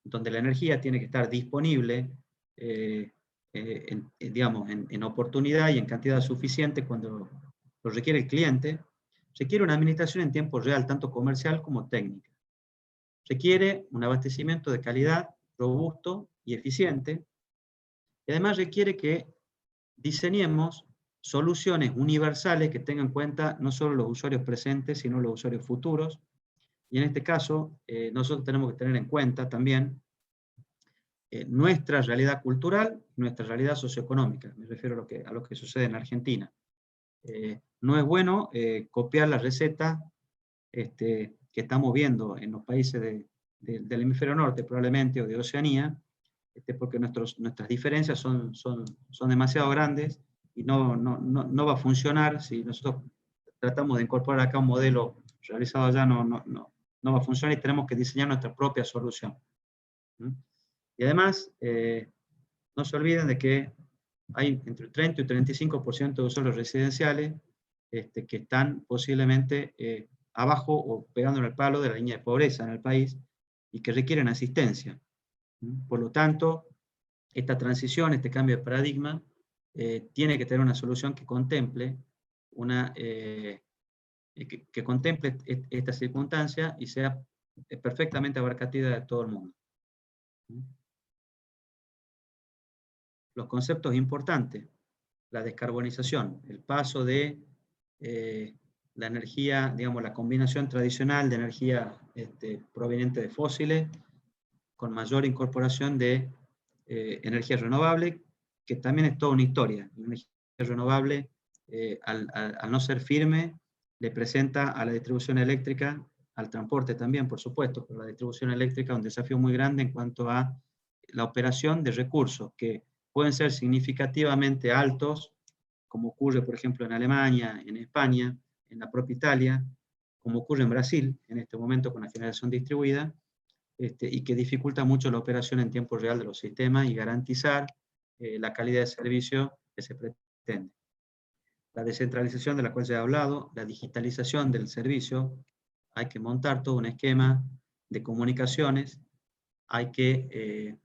donde la energía tiene que estar disponible, en oportunidad y en cantidad suficiente cuando lo requiere el cliente, requiere una administración en tiempo real, tanto comercial como técnica. Requiere un abastecimiento de calidad, robusto y eficiente, y además requiere que diseñemos soluciones universales que tengan en cuenta no solo los usuarios presentes, sino los usuarios futuros. Y en este caso, nosotros tenemos que tener en cuenta también nuestra realidad cultural, nuestra realidad socioeconómica. Me refiero a lo que sucede en Argentina. No es bueno copiar la receta que estamos viendo en los países del hemisferio norte, probablemente, o de Oceanía, porque nuestras diferencias son demasiado grandes y no va a funcionar si nosotros tratamos de incorporar acá un modelo realizado allá, no va a funcionar y tenemos que diseñar nuestra propia solución. Y además, no se olviden de que hay entre el 30 y 35% de usuarios residenciales que están posiblemente abajo o pegándole al palo de la línea de pobreza en el país y que requieren asistencia. Por lo tanto, esta transición, este cambio de paradigma, tiene que tener una solución que contemple esta circunstancia y sea perfectamente abarcativa de todo el mundo. Los conceptos importantes: la descarbonización, el paso de la energía, digamos, la combinación tradicional de energía proveniente de fósiles, con mayor incorporación de energía renovable, que también es toda una historia. La energía renovable, al no ser firme, le presenta a la distribución eléctrica, al transporte también, por supuesto, pero la distribución eléctrica es un desafío muy grande en cuanto a la operación de recursos que pueden ser significativamente altos, como ocurre, por ejemplo, en Alemania, en España, en la propia Italia, como ocurre en Brasil, en este momento con la generación distribuida, y que dificulta mucho la operación en tiempo real de los sistemas y garantizar la calidad de servicio que se pretende. La descentralización de la cual se ha hablado, la digitalización del servicio, hay que montar todo un esquema de comunicaciones, hay que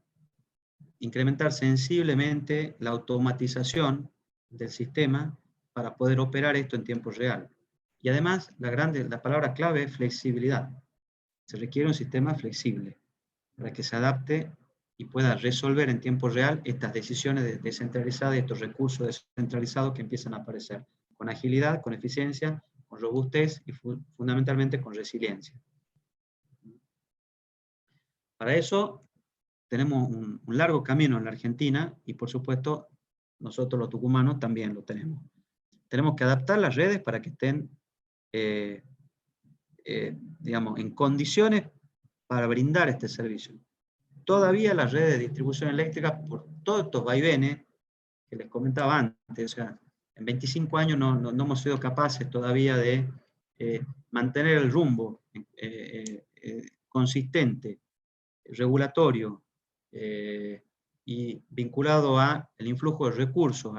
incrementar sensiblemente la automatización del sistema para poder operar esto en tiempo real. Y además, la palabra clave es flexibilidad. Se requiere un sistema flexible para que se adapte y pueda resolver en tiempo real estas decisiones descentralizadas y estos recursos descentralizados que empiezan a aparecer, con agilidad, con eficiencia, con robustez y fundamentalmente con resiliencia. Para eso tenemos un largo camino en la Argentina y, por supuesto, nosotros los tucumanos también lo tenemos. Tenemos que adaptar las redes para que estén, digamos, en condiciones para brindar este servicio. Todavía las redes de distribución eléctrica, por todos estos vaivenes que les comentaba antes, o sea, en 25 años no hemos sido capaces todavía de mantener el rumbo consistente, regulatorio y vinculado al influjo de recursos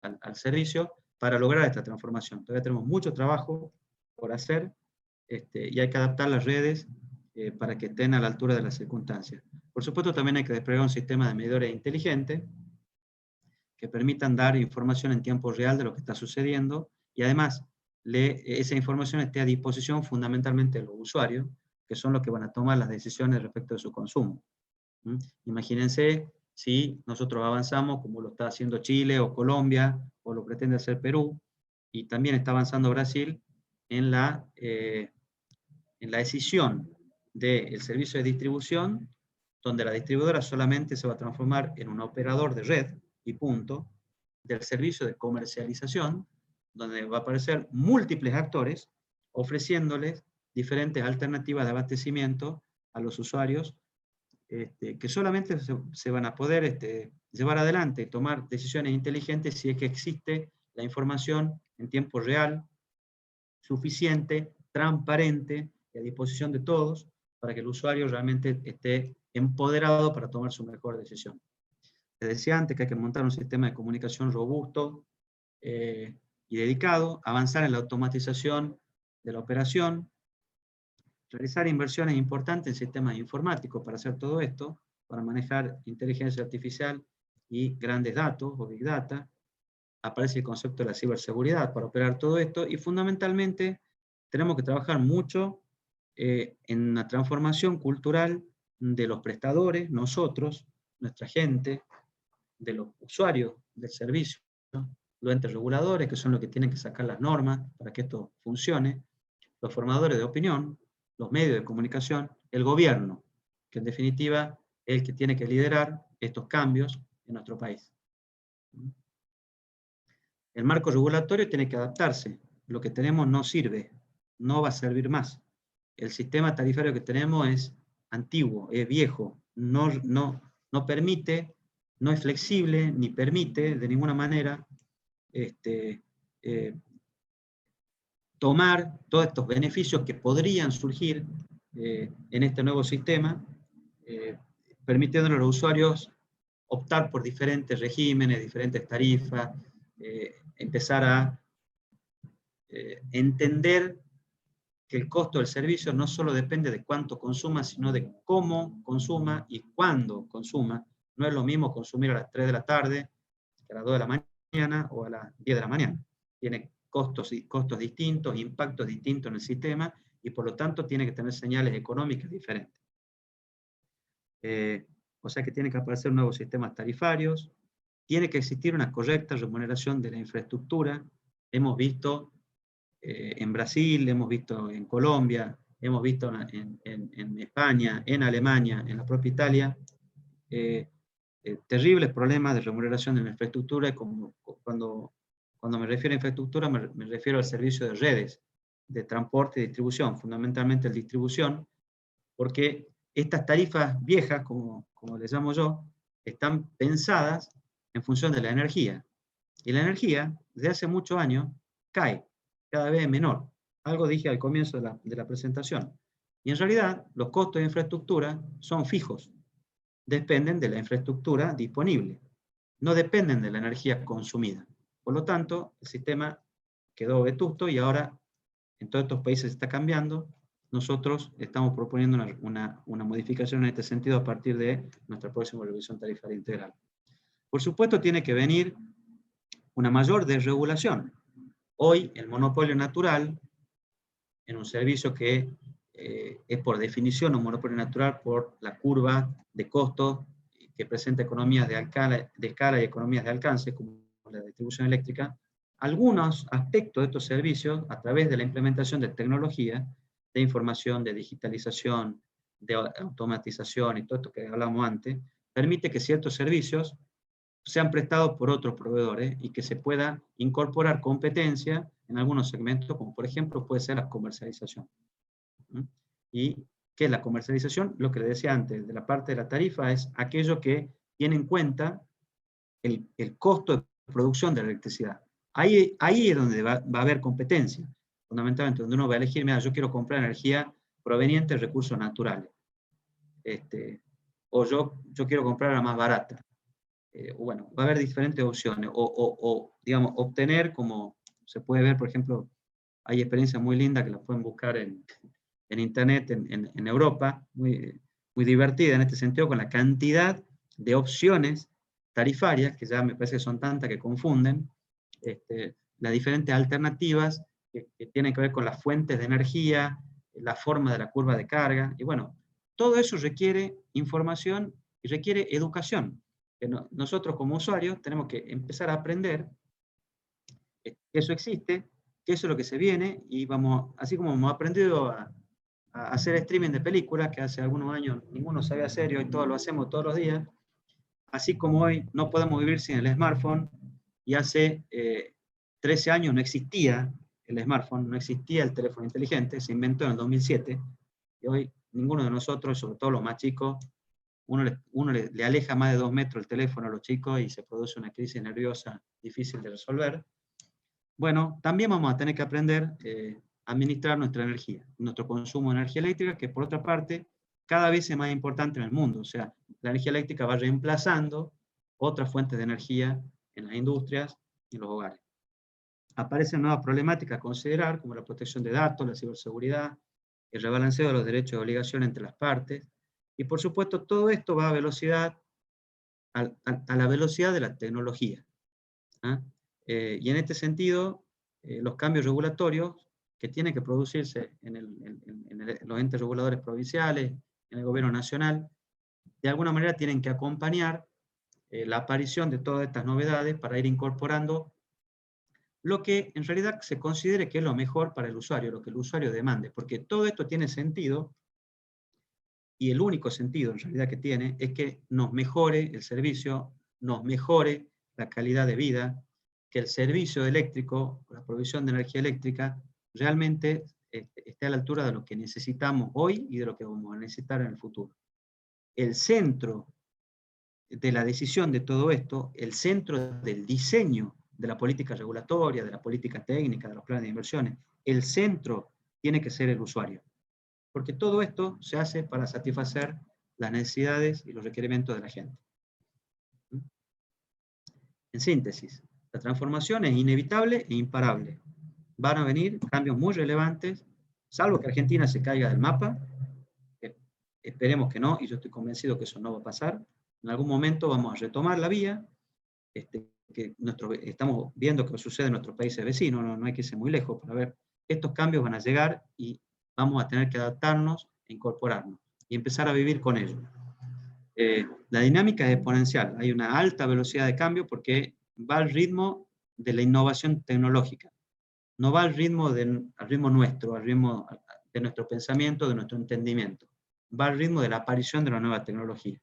al servicio para lograr esta transformación. Todavía tenemos mucho trabajo por hacer y hay que adaptar las redes para que estén a la altura de las circunstancias. Por supuesto, también hay que desplegar un sistema de medidores inteligentes que permitan dar información en tiempo real de lo que está sucediendo y además esa información esté a disposición fundamentalmente de los usuarios, que son los que van a tomar las decisiones respecto de su consumo. Imagínense si nosotros avanzamos como lo está haciendo Chile o Colombia o lo pretende hacer Perú, y también está avanzando Brasil en la decisión del servicio de distribución, donde la distribuidora solamente se va a transformar en un operador de red y punto, del servicio de comercialización, donde va a aparecer múltiples actores ofreciéndoles diferentes alternativas de abastecimiento a los usuarios, que solamente se van a poder llevar adelante y tomar decisiones inteligentes si es que existe la información en tiempo real, suficiente, transparente y a disposición de todos, para que el usuario realmente esté empoderado para tomar su mejor decisión. Les decía antes que hay que montar un sistema de comunicación robusto y dedicado, avanzar en la automatización de la operación, realizar inversiones importantes en sistemas informáticos para hacer todo esto, para manejar inteligencia artificial y grandes datos o big data. Aparece el concepto de la ciberseguridad para operar todo esto, y fundamentalmente tenemos que trabajar mucho en la transformación cultural de los prestadores, nosotros, nuestra gente, de los usuarios del servicio, ¿no? Los entes reguladores, que son los que tienen que sacar las normas para que esto funcione, los formadores de opinión, los medios de comunicación, el gobierno, que en definitiva es el que tiene que liderar estos cambios en nuestro país. El marco regulatorio tiene que adaptarse. Lo que tenemos no sirve, no va a servir más. El sistema tarifario que tenemos es antiguo, es viejo, no permite, no es flexible, ni permite de ninguna manera tomar todos estos beneficios que podrían surgir en este nuevo sistema, permitiendo a los usuarios optar por diferentes regímenes, diferentes tarifas, empezar a entender que el costo del servicio no solo depende de cuánto consuma, sino de cómo consuma y cuándo consuma. No es lo mismo consumir a las 3 de la tarde, a las 2 de la mañana o a las 10 de la mañana. Tiene costos distintos, impactos distintos en el sistema, y por lo tanto tiene que tener señales económicas diferentes. O sea que tiene que aparecer nuevos sistemas tarifarios, tiene que existir una correcta remuneración de la infraestructura. Hemos visto en Brasil, hemos visto en Colombia, hemos visto en España, en Alemania, en la propia Italia, terribles problemas de remuneración de la infraestructura. Como cuando me refiero a infraestructura me refiero al servicio de redes, de transporte y distribución, fundamentalmente la distribución, porque estas tarifas viejas, como les llamo yo, están pensadas en función de la energía. Y la energía, desde hace muchos años, cae, cada vez menor. Algo dije al comienzo de la presentación. Y en realidad, los costos de infraestructura son fijos. Dependen de la infraestructura disponible. No dependen de la energía consumida. Por lo tanto, el sistema quedó vetusto y ahora en todos estos países está cambiando. Nosotros estamos proponiendo una modificación en este sentido a partir de nuestra próxima revisión tarifaria integral. Por supuesto, tiene que venir una mayor desregulación. Hoy, el monopolio natural, en un servicio que es por definición un monopolio natural por la curva de costos que presenta economías de escala y economías de alcance, como la distribución eléctrica, algunos aspectos de estos servicios, a través de la implementación de tecnología, de información, de digitalización, de automatización y todo esto que hablamos antes, permite que ciertos servicios sean prestados por otros proveedores y que se pueda incorporar competencia en algunos segmentos, como por ejemplo puede ser la comercialización. ¿Mm? ¿Y qué es la comercialización? Lo que le decía antes, de la parte de la tarifa, es aquello que tiene en cuenta el costo de producción de la electricidad. Ahí es donde va a haber competencia, fundamentalmente, donde uno va a elegir, mira, yo quiero comprar energía proveniente de recursos naturales, o yo quiero comprar la más barata. Bueno, va a haber diferentes opciones, digamos, obtener, como se puede ver, por ejemplo, hay experiencias muy lindas que las pueden buscar en internet, en Europa, muy divertida en este sentido, con la cantidad de opciones tarifarias, que ya me parece que son tantas que confunden, las diferentes alternativas que tienen que ver con las fuentes de energía, la forma de la curva de carga, y bueno, todo eso requiere información y requiere educación. Que nosotros como usuarios tenemos que empezar a aprender que eso existe, que eso es lo que se viene, y vamos, así como hemos aprendido a hacer streaming de películas, que hace algunos años ninguno sabía hacer y hoy todos lo hacemos todos los días, así como hoy no podemos vivir sin el smartphone, y hace 13 años no existía el smartphone, no existía el teléfono inteligente, se inventó en el 2007, y hoy ninguno de nosotros, sobre todo los más chicos, uno le aleja más de 2 metros el teléfono a los chicos y se produce una crisis nerviosa difícil de resolver. Bueno, también vamos a tener que aprender a administrar nuestra energía, nuestro consumo de energía eléctrica, que por otra parte cada vez es más importante en el mundo. O sea, la energía eléctrica va reemplazando otras fuentes de energía en las industrias y en los hogares. Aparecen nuevas problemáticas a considerar, como la protección de datos, la ciberseguridad, el rebalanceo de los derechos y obligaciones entre las partes, y por supuesto todo esto va a la velocidad de la tecnología. ¿Ah? Y en este sentido, los cambios regulatorios que tienen que producirse en los entes reguladores provinciales, en el gobierno nacional, de alguna manera tienen que acompañar la aparición de todas estas novedades para ir incorporando lo que en realidad se considere que es lo mejor para el usuario, lo que el usuario demande, porque todo esto tiene sentido, y el único sentido en realidad que tiene es que nos mejore el servicio, nos mejore la calidad de vida, que el servicio eléctrico, la provisión de energía eléctrica, realmente esté a la altura de lo que necesitamos hoy y de lo que vamos a necesitar en el futuro. El centro de la decisión de todo esto, el centro del diseño de la política regulatoria, de la política técnica, de los planes de inversiones, el centro tiene que ser el usuario. Porque todo esto se hace para satisfacer las necesidades y los requerimientos de la gente. En síntesis, la transformación es inevitable e imparable. Van a venir cambios muy relevantes, salvo que Argentina se caiga del mapa. Esperemos que no, y yo estoy convencido que eso no va a pasar. En algún momento vamos a retomar la vía, que estamos viendo que sucede en nuestros países vecinos, no hay que irse muy lejos para ver. Estos cambios van a llegar y vamos a tener que adaptarnos e incorporarnos y empezar a vivir con ellos. La dinámica es exponencial, hay una alta velocidad de cambio porque va al ritmo de la innovación tecnológica, no va al ritmo nuestro, al ritmo de nuestro pensamiento, de nuestro entendimiento, va al ritmo de la aparición de la nueva tecnología.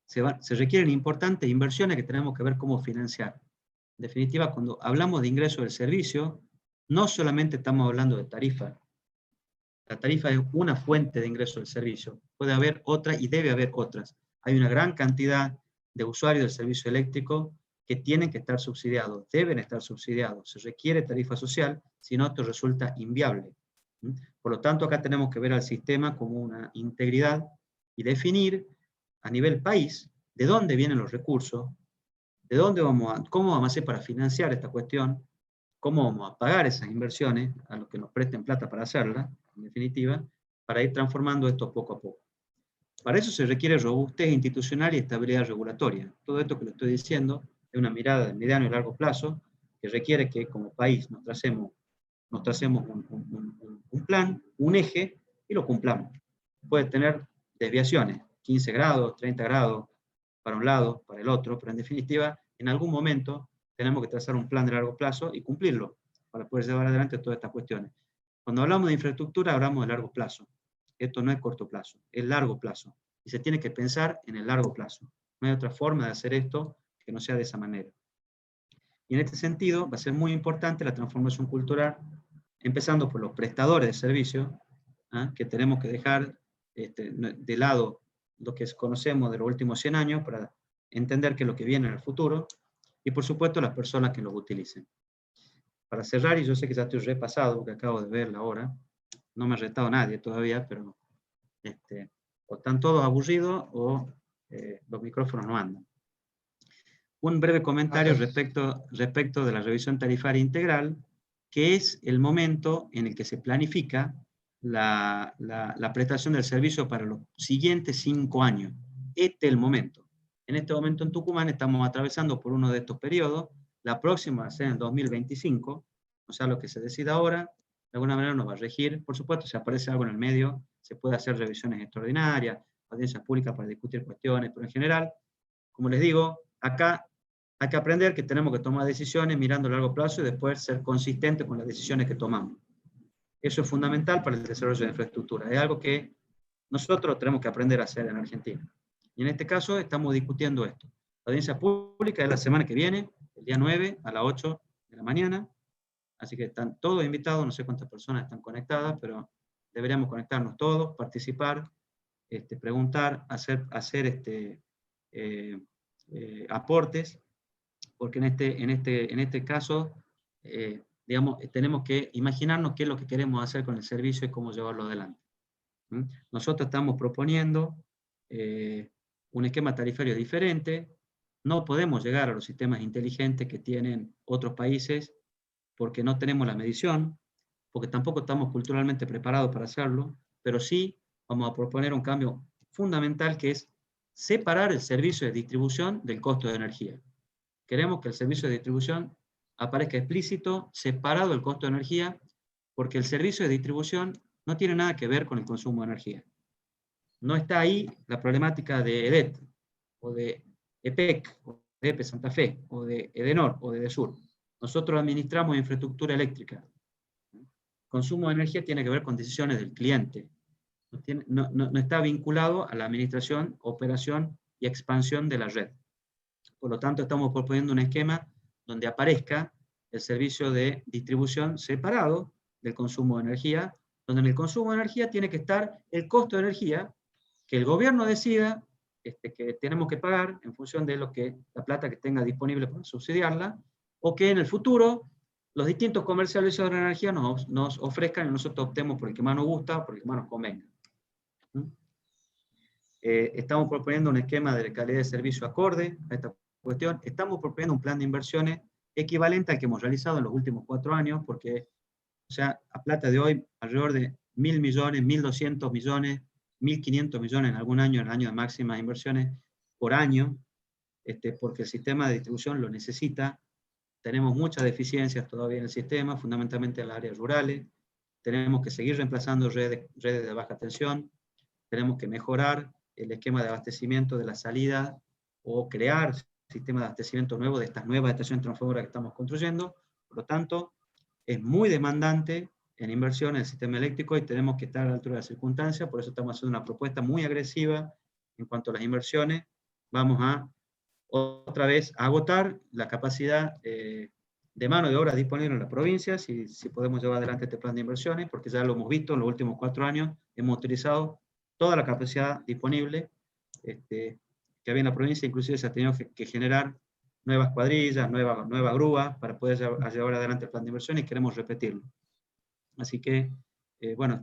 Se requieren importantes inversiones que tenemos que ver cómo financiar. En definitiva, cuando hablamos de ingreso del servicio, no solamente estamos hablando de tarifa. La tarifa es una fuente de ingreso del servicio. Puede haber otra y debe haber otras. Hay una gran cantidad de usuarios del servicio eléctrico que tienen que estar subsidiados, deben estar subsidiados. Se requiere tarifa social, si no, esto resulta inviable. Por lo tanto, acá tenemos que ver al sistema como una integridad y definir a nivel país de dónde vienen los recursos, de dónde cómo vamos a hacer para financiar esta cuestión, cómo vamos a pagar esas inversiones a los que nos presten plata para hacerlas, en definitiva, para ir transformando esto poco a poco. Para eso se requiere robustez institucional y estabilidad regulatoria. Todo esto que le estoy diciendo es una mirada de mediano y largo plazo que requiere que como país nos tracemos un plan, un eje, y lo cumplamos. Puede tener desviaciones, 15 grados, 30 grados, para un lado, para el otro, pero en definitiva, en algún momento tenemos que trazar un plan de largo plazo y cumplirlo para poder llevar adelante todas estas cuestiones. Cuando hablamos de infraestructura, hablamos de largo plazo. Esto no es corto plazo, es largo plazo. Y se tiene que pensar en el largo plazo. No hay otra forma de hacer esto que no sea de esa manera. Y en este sentido va a ser muy importante la transformación cultural, empezando por los prestadores de servicios, que tenemos que dejar de lado lo que conocemos de los últimos 100 años para entender qué es lo que viene en el futuro, y por supuesto las personas que los utilicen. Para cerrar, y yo sé que ya estoy repasado, porque acabo de ver la hora, no me ha retado nadie todavía, pero o están todos aburridos o los micrófonos no andan. Un breve comentario respecto de la revisión tarifaria integral, que es el momento en el que se planifica la prestación del servicio para los siguientes 5 años. Este es el momento. En este momento en Tucumán estamos atravesando por uno de estos periodos. La próxima va a ser en 2025, o sea, lo que se decida ahora, de alguna manera nos va a regir. Por supuesto, si aparece algo en el medio, se puede hacer revisiones extraordinarias, audiencias públicas para discutir cuestiones, pero en general, como les digo, acá hay que aprender que tenemos que tomar decisiones mirando a largo plazo y después ser consistentes con las decisiones que tomamos. Eso es fundamental para el desarrollo de la infraestructura. Es algo que nosotros tenemos que aprender a hacer en Argentina. Y en este caso estamos discutiendo esto. La audiencia pública es la semana que viene, el día 9 a las 8 de la mañana. Así que están todos invitados, no sé cuántas personas están conectadas, pero deberíamos conectarnos todos, participar, preguntar, hacer aportes, porque en este caso, digamos, tenemos que imaginarnos qué es lo que queremos hacer con el servicio y cómo llevarlo adelante. Nosotros estamos proponiendo un esquema tarifario diferente. No podemos llegar a los sistemas inteligentes que tienen otros países porque no tenemos la medición, porque tampoco estamos culturalmente preparados para hacerlo, pero sí vamos a proponer un cambio fundamental que es separar el servicio de distribución del costo de energía. Queremos que el servicio de distribución aparezca explícito, separado del costo de energía, porque el servicio de distribución no tiene nada que ver con el consumo de energía. No está ahí la problemática de EDET, o de EPEC, o de EPE Santa Fe, o de Edenor, o de EDESUR. Nosotros administramos infraestructura eléctrica. Consumo de energía tiene que ver con decisiones del cliente. No está vinculado a la administración, operación y expansión de la red. Por lo tanto, estamos proponiendo un esquema donde aparezca el servicio de distribución separado del consumo de energía, donde en el consumo de energía tiene que estar el costo de energía que el gobierno decida que tenemos que pagar en función de la plata que tenga disponible para subsidiarla, o que en el futuro los distintos comercializadores de energía nos ofrezcan y nosotros optemos por el que más nos gusta, por el que más nos convenga. Estamos proponiendo un esquema de calidad de servicio acorde a esta cuestión. Estamos proponiendo un plan de inversiones equivalente al que hemos realizado en los últimos 4 años, porque, o sea, a plata de hoy, alrededor de 1.000 millones, 1.200 millones, 1.500 millones en algún año, en el año de máximas inversiones por año, porque el sistema de distribución lo necesita. Tenemos muchas deficiencias todavía en el sistema, fundamentalmente en las áreas rurales. Tenemos que seguir reemplazando redes de baja tensión. Tenemos que mejorar el esquema de abastecimiento de la salida o crear sistemas de abastecimiento nuevos de estas nuevas estaciones transformadoras que estamos construyendo. Por lo tanto, es muy demandante en inversión en el sistema eléctrico y tenemos que estar a la altura de las circunstancias. Por eso estamos haciendo una propuesta muy agresiva en cuanto a las inversiones. Vamos a otra vez a agotar la capacidad de mano de obra disponible en la provincia, si podemos llevar adelante este plan de inversiones, porque ya lo hemos visto en los últimos 4 años, hemos utilizado toda la capacidad disponible que había en la provincia, inclusive se ha tenido que generar nuevas cuadrillas, nuevas grúas para poder llevar adelante el plan de inversión y queremos repetirlo. Así que, bueno,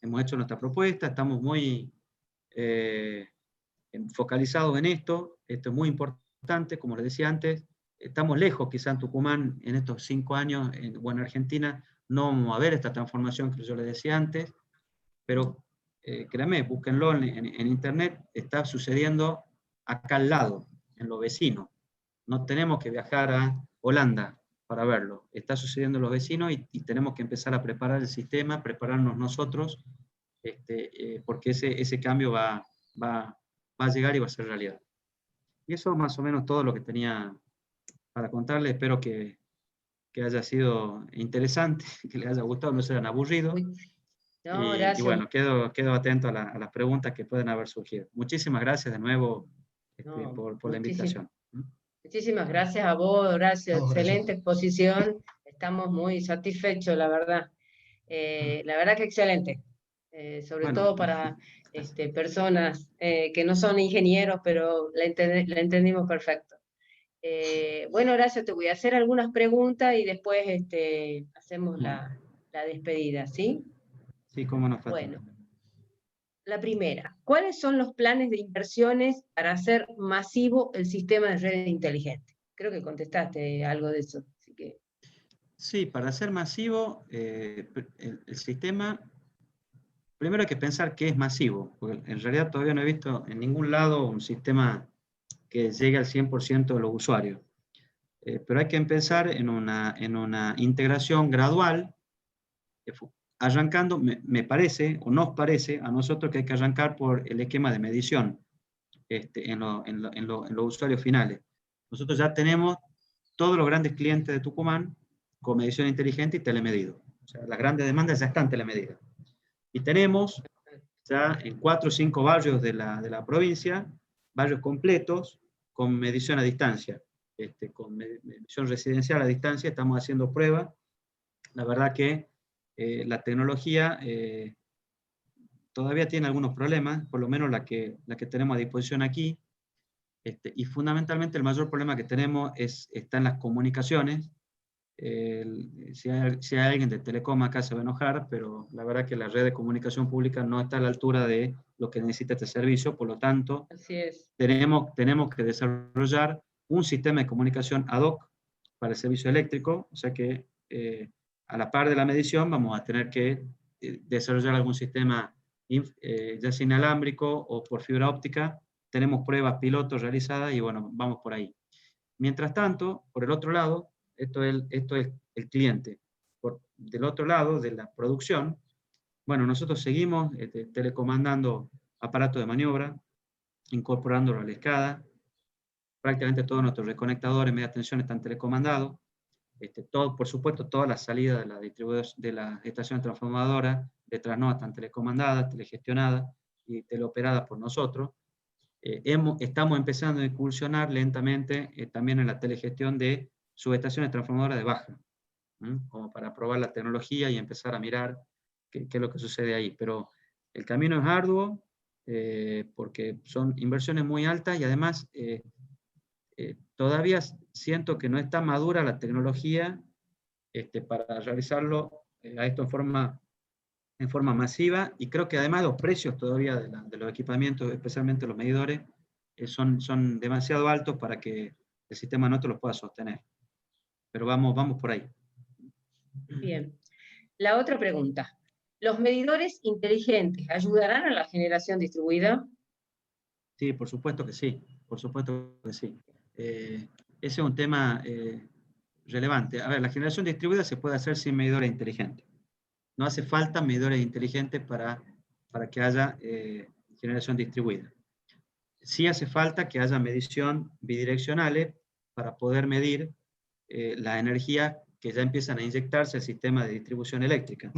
hemos hecho nuestra propuesta, estamos muy focalizados en esto es muy importante, como les decía antes, estamos lejos, quizá en Tucumán, en estos 5 años, o en Argentina, no vamos a ver esta transformación que yo les decía antes, pero créanme, búsquenlo en internet, está sucediendo acá al lado, en los vecinos. No tenemos que viajar a Holanda para verlo, está sucediendo en los vecinos y tenemos que empezar a preparar el sistema, prepararnos nosotros, porque ese cambio va a llegar y va a ser realidad. Y eso es más o menos todo lo que tenía para contarles. Espero que haya sido interesante, que les haya gustado, no se hayan aburrido. No, gracias. Y bueno, quedo atento a las preguntas que pueden haber surgido. Muchísimas gracias de nuevo, No, por la invitación. Muchísimas gracias a vos, Horacio. No, gracias. Excelente exposición. Estamos muy satisfechos, la verdad. La verdad que excelente. Sobre Bueno, todo para personas que no son ingenieros, pero la entendimos perfecto. Bueno, Horacio, te voy a hacer algunas preguntas y después hacemos la despedida, ¿sí? Sí, cómo no, Fátima. Bueno, la primera, ¿cuáles son los planes de inversiones para hacer masivo el sistema de red inteligente? Creo que contestaste algo de eso, así que... Sí, para hacer masivo el sistema, primero hay que pensar qué es masivo, porque en realidad todavía no he visto en ningún lado un sistema que llegue al 100% de los usuarios. Pero hay que empezar en una integración gradual, arrancando, me parece, o nos parece a nosotros que hay que arrancar por el esquema de medición en los usuarios finales. Nosotros ya tenemos todos los grandes clientes de Tucumán con medición inteligente y telemedido. O sea, las grandes demandas ya están telemedidas. Y tenemos ya en 4 o 5 barrios de la provincia, barrios completos con medición a distancia. Con medición residencial a distancia, estamos haciendo pruebas. La verdad que la tecnología todavía tiene algunos problemas, por lo menos la que tenemos a disposición aquí, y fundamentalmente el mayor problema que tenemos está en las comunicaciones. Si hay alguien de Telecom acá se va a enojar, pero la verdad que la red de comunicación pública no está a la altura de lo que necesita este servicio, por lo tanto, Así es. tenemos que desarrollar un sistema de comunicación ad hoc para el servicio eléctrico, o sea que a la par de la medición vamos a tener que desarrollar algún sistema ya sea inalámbrico o por fibra óptica. Tenemos pruebas pilotos realizadas y bueno, vamos por ahí. Mientras tanto, por el otro lado, esto es el cliente. Del otro lado, de la producción, bueno, nosotros seguimos telecomandando aparatos de maniobra, incorporándolo a la escala. Prácticamente todos nuestros reconectadores media tensión están telecomandados. Por supuesto, todas las salidas de la estación transformadora de Trasnoa están telecomandadas, telegestionadas y teleoperadas por nosotros. Estamos empezando a incursionar lentamente también en la telegestión de subestaciones transformadoras de baja, como para probar la tecnología y empezar a mirar qué es lo que sucede ahí. Pero el camino es arduo porque son inversiones muy altas y además todavía siento que no está madura la tecnología para realizarlo a esto en forma masiva, y creo que además los precios todavía de los equipamientos, especialmente los medidores, son demasiado altos para que el sistema nuestro los pueda sostener. Pero vamos por ahí. Bien. La otra pregunta. ¿Los medidores inteligentes ayudarán a la generación distribuida? Sí, por supuesto que sí. Por supuesto que sí. Ese es un tema relevante. A ver, la generación distribuida se puede hacer sin medidores inteligentes. No hace falta medidores inteligentes para que haya generación distribuida. Sí hace falta que haya medición bidireccionales para poder medir la energía que ya empiezan a inyectarse al sistema de distribución eléctrica.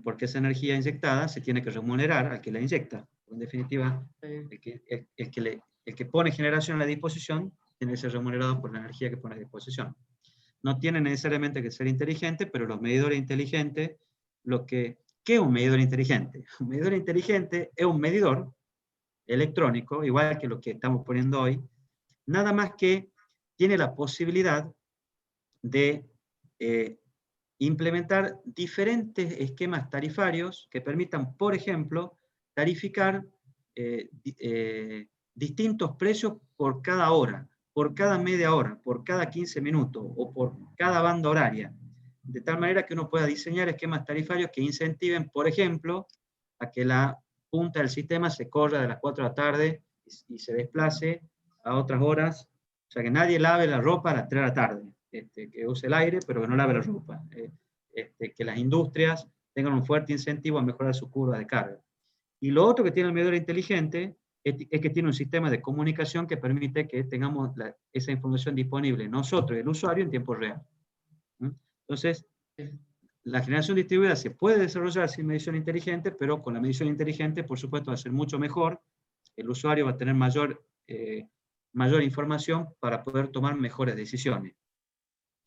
Porque esa energía inyectada se tiene que remunerar al que la inyecta. En definitiva, el que pone generación a la disposición tiene que ser remunerado por la energía que pone a disposición. No tiene necesariamente que ser inteligente, pero los medidores inteligentes, ¿qué es un medidor inteligente? Un medidor inteligente es un medidor electrónico, igual que lo que estamos poniendo hoy, nada más que tiene la posibilidad de implementar diferentes esquemas tarifarios que permitan, por ejemplo, tarificar distintos precios por cada hora, por cada media hora, por cada 15 minutos o por cada banda horaria, de tal manera que uno pueda diseñar esquemas tarifarios que incentiven, por ejemplo, a que la punta del sistema se corra de las 4 de la tarde y se desplace a otras horas, o sea, que nadie lave la ropa a las 3 de la tarde, que use el aire, pero que no lave la ropa, que las industrias tengan un fuerte incentivo a mejorar su curva de carga. Y lo otro que tiene el medidor inteligente es que tiene un sistema de comunicación que permite que tengamos esa información disponible nosotros y el usuario en tiempo real. Entonces, la generación distribuida se puede desarrollar sin medición inteligente, pero con la medición inteligente, por supuesto, va a ser mucho mejor. El usuario va a tener mayor mayor información para poder tomar mejores decisiones.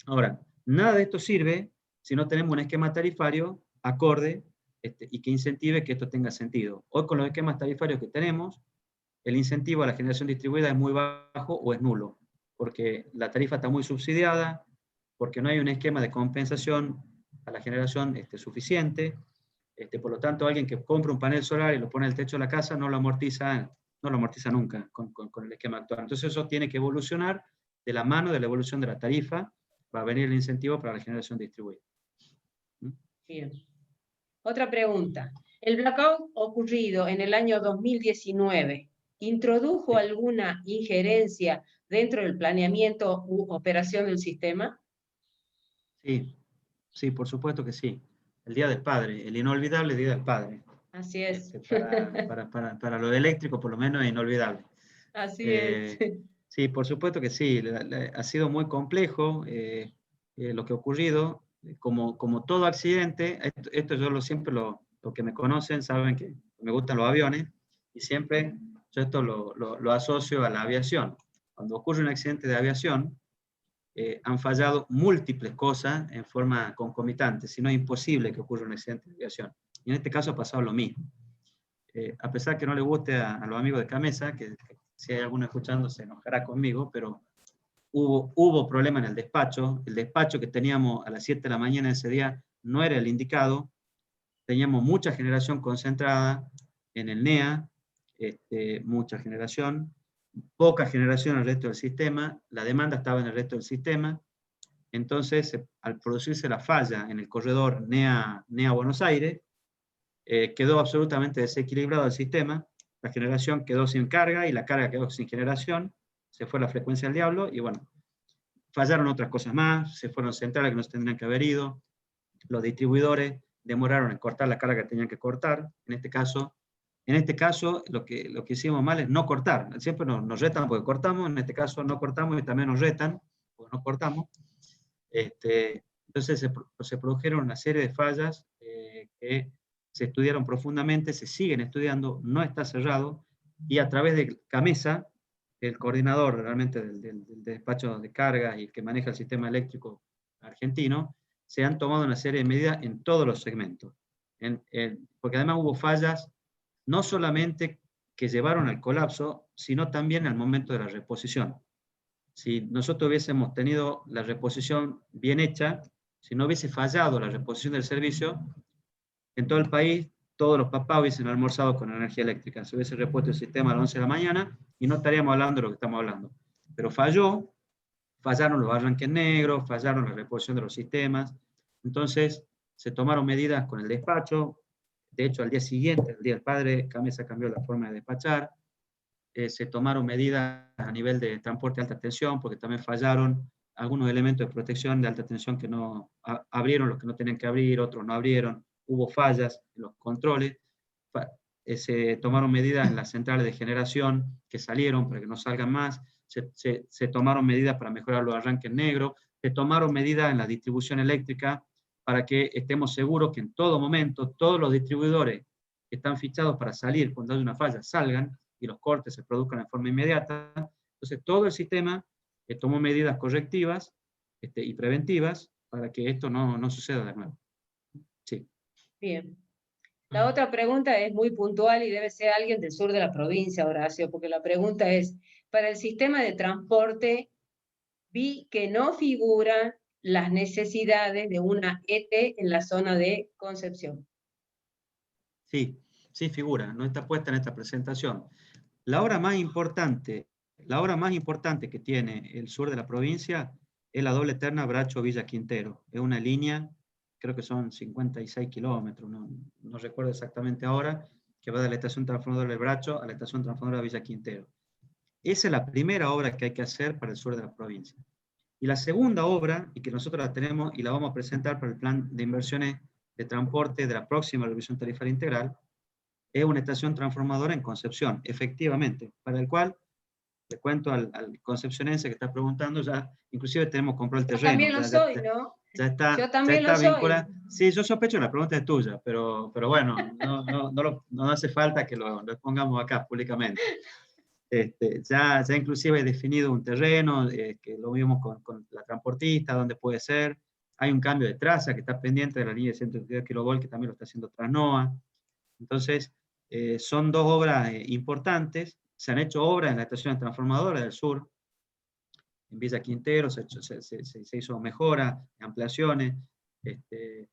Ahora, nada de esto sirve si no tenemos un esquema tarifario acorde y que incentive que esto tenga sentido. Hoy con los esquemas tarifarios que tenemos, el incentivo a la generación distribuida es muy bajo o es nulo, porque la tarifa está muy subsidiada, porque no hay un esquema de compensación a la generación suficiente. Por lo tanto, alguien que compra un panel solar y lo pone en el techo de la casa no lo amortiza nunca con el esquema actual. Entonces eso tiene que evolucionar de la mano de la evolución de la tarifa, va a venir el incentivo para la generación distribuida. Bien. Otra pregunta. ¿El blackout ocurrido en el año 2019 introdujo alguna injerencia dentro del planeamiento u operación del sistema? Sí, por supuesto que sí. El Día del Padre, el inolvidable Día del Padre. Así es. Para lo eléctrico, por lo menos, es inolvidable. Así es. Sí, por supuesto que sí. Ha sido muy complejo lo que ha ocurrido. Como todo accidente, esto yo siempre los que me conocen saben que me gustan los aviones, y siempre yo esto lo asocio a la aviación. Cuando ocurre un accidente de aviación, han fallado múltiples cosas en forma concomitante, si no es imposible que ocurra un accidente de aviación. Y en este caso ha pasado lo mismo. A pesar que no le guste a los amigos de Camesa, que si hay alguno escuchando se enojará conmigo, pero hubo problema en el despacho que teníamos a las 7 de la mañana ese día no era el indicado, teníamos mucha generación concentrada en el NEA, mucha generación, poca generación en el resto del sistema, la demanda estaba en el resto del sistema, entonces al producirse la falla en el corredor NEA Buenos Aires, quedó absolutamente desequilibrado el sistema, la generación quedó sin carga y la carga quedó sin generación, se fue la frecuencia del diablo y bueno, fallaron otras cosas más, se fueron centrales que no se tendrían que haber ido, los distribuidores demoraron en cortar la carga que tenían que cortar, en este caso lo que hicimos mal es no cortar, siempre nos retan porque cortamos, en este caso no cortamos y también nos retan porque no cortamos, entonces se produjeron una serie de fallas que se estudiaron profundamente, se siguen estudiando, no está cerrado, y a través de Camesa, el coordinador realmente del despacho de carga y el que maneja el sistema eléctrico argentino, se han tomado una serie de medidas en todos los segmentos. Porque además hubo fallas, no solamente que llevaron al colapso, sino también al momento de la reposición. Si nosotros hubiésemos tenido la reposición bien hecha, si no hubiese fallado la reposición del servicio, en todo el país todos los papás hubiesen almorzado con energía eléctrica, se hubiese repuesto el sistema a las 11 de la mañana y no estaríamos hablando de lo que estamos hablando. Pero fallaron los arranques negros, fallaron la reposición de los sistemas, entonces se tomaron medidas con el despacho, de hecho al día siguiente, el Día del Padre, Camesa cambió la forma de despachar, se tomaron medidas a nivel de transporte de alta tensión, porque también fallaron algunos elementos de protección de alta tensión que no abrieron los que no tenían que abrir, otros no abrieron, hubo fallas en los controles, se tomaron medidas en las centrales de generación que salieron para que no salgan más, se tomaron medidas para mejorar los arranques negros, se tomaron medidas en la distribución eléctrica para que estemos seguros que en todo momento todos los distribuidores que están fichados para salir cuando hay una falla salgan y los cortes se produzcan de forma inmediata. Entonces todo el sistema tomó medidas correctivas y preventivas para que esto no suceda de nuevo. Sí. Bien. La otra pregunta es muy puntual y debe ser alguien del sur de la provincia, Horacio, porque la pregunta es, para el sistema de transporte, vi que no figuran las necesidades de una ET en la zona de Concepción. Sí figura, no está puesta en esta presentación. La obra más importante que tiene el sur de la provincia es la doble terna Bracho-Villa Quintero. Es una línea, creo que son 56 kilómetros, no recuerdo exactamente ahora, que va de la estación transformadora del Bracho a la estación transformadora de Villa Quintero. Esa es la primera obra que hay que hacer para el sur de la provincia. Y la segunda obra, y que nosotros la tenemos y la vamos a presentar para el plan de inversiones de transporte de la próxima revisión tarifaria integral, es una estación transformadora en Concepción, efectivamente, para el cual, le cuento al concepcionense que está preguntando, ya inclusive tenemos comprado el terreno. También lo soy, ¿no? Ya está, yo también ya está lo soy. Sí, yo sospecho que la pregunta es tuya, pero bueno, no hace falta que lo expongamos acá públicamente. Ya inclusive he definido un terreno, que lo vimos con la transportista, dónde puede ser. Hay un cambio de traza que está pendiente de la línea de 132 kV, que también lo está haciendo Transnoa. Entonces, son dos obras importantes. Se han hecho obras en la estación transformadora del sur, en Villa Quintero, se hizo mejora, ampliaciones, en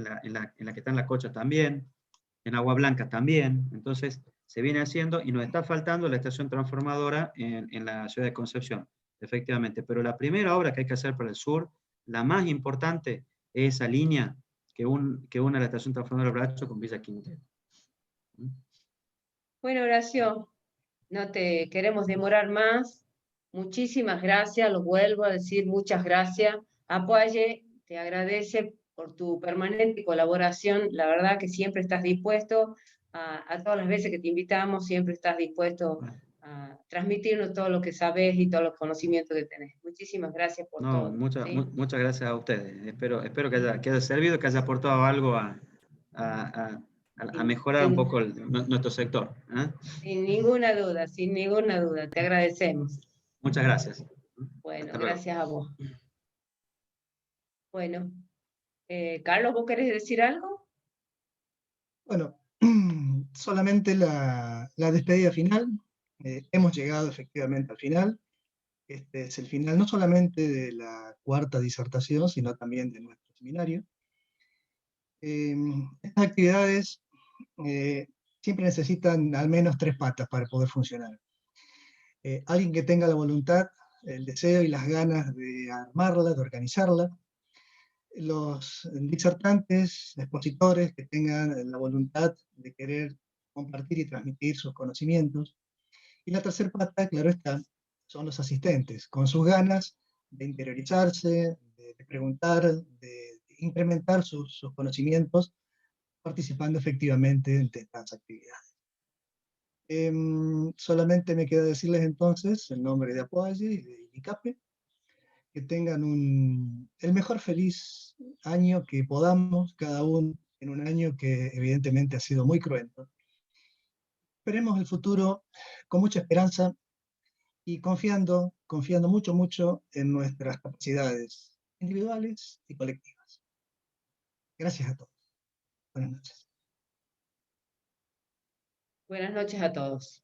la que está en La Cocha también, en Agua Blanca también. Entonces, se viene haciendo y nos está faltando la estación transformadora en la ciudad de Concepción, efectivamente. Pero la primera obra que hay que hacer para el sur, la más importante, es esa línea que une la estación transformadora Bracho con Villa Quintero. Bueno, Horacio, no te queremos demorar más. Muchísimas gracias, lo vuelvo a decir, muchas gracias. Apoye, te agradece por tu permanente colaboración. La verdad que siempre estás dispuesto, a todas las veces que te invitamos, siempre estás dispuesto a transmitirnos todo lo que sabes y todos los conocimientos que tenés. Muchísimas gracias por todo. ¿Sí? Muchas gracias a ustedes. Espero que haya servido, que haya aportado algo a mejorar un poco nuestro sector. Sin ninguna duda, sin ninguna duda. Te agradecemos. Muchas gracias. Bueno, gracias a vos. Bueno, Carlos, ¿vos querés decir algo? Bueno, solamente la despedida final. Hemos llegado efectivamente al final. Este es el final no solamente de la cuarta disertación, sino también de nuestro seminario. Estas actividades siempre necesitan al menos 3 patas para poder funcionar. Alguien que tenga la voluntad, el deseo y las ganas de armarla, de organizarla. Los disertantes, expositores que tengan la voluntad de querer compartir y transmitir sus conocimientos. Y la tercera pata, claro está, son los asistentes, con sus ganas de interiorizarse, de preguntar, de incrementar sus conocimientos, participando efectivamente en estas actividades. Solamente me queda decirles entonces, en nombre de Apoaye y de INICAPE, que tengan el mejor feliz año que podamos, cada uno en un año que evidentemente ha sido muy cruento. Esperemos el futuro con mucha esperanza y confiando mucho, mucho en nuestras capacidades individuales y colectivas. Gracias a todos. Buenas noches. Buenas noches a todos.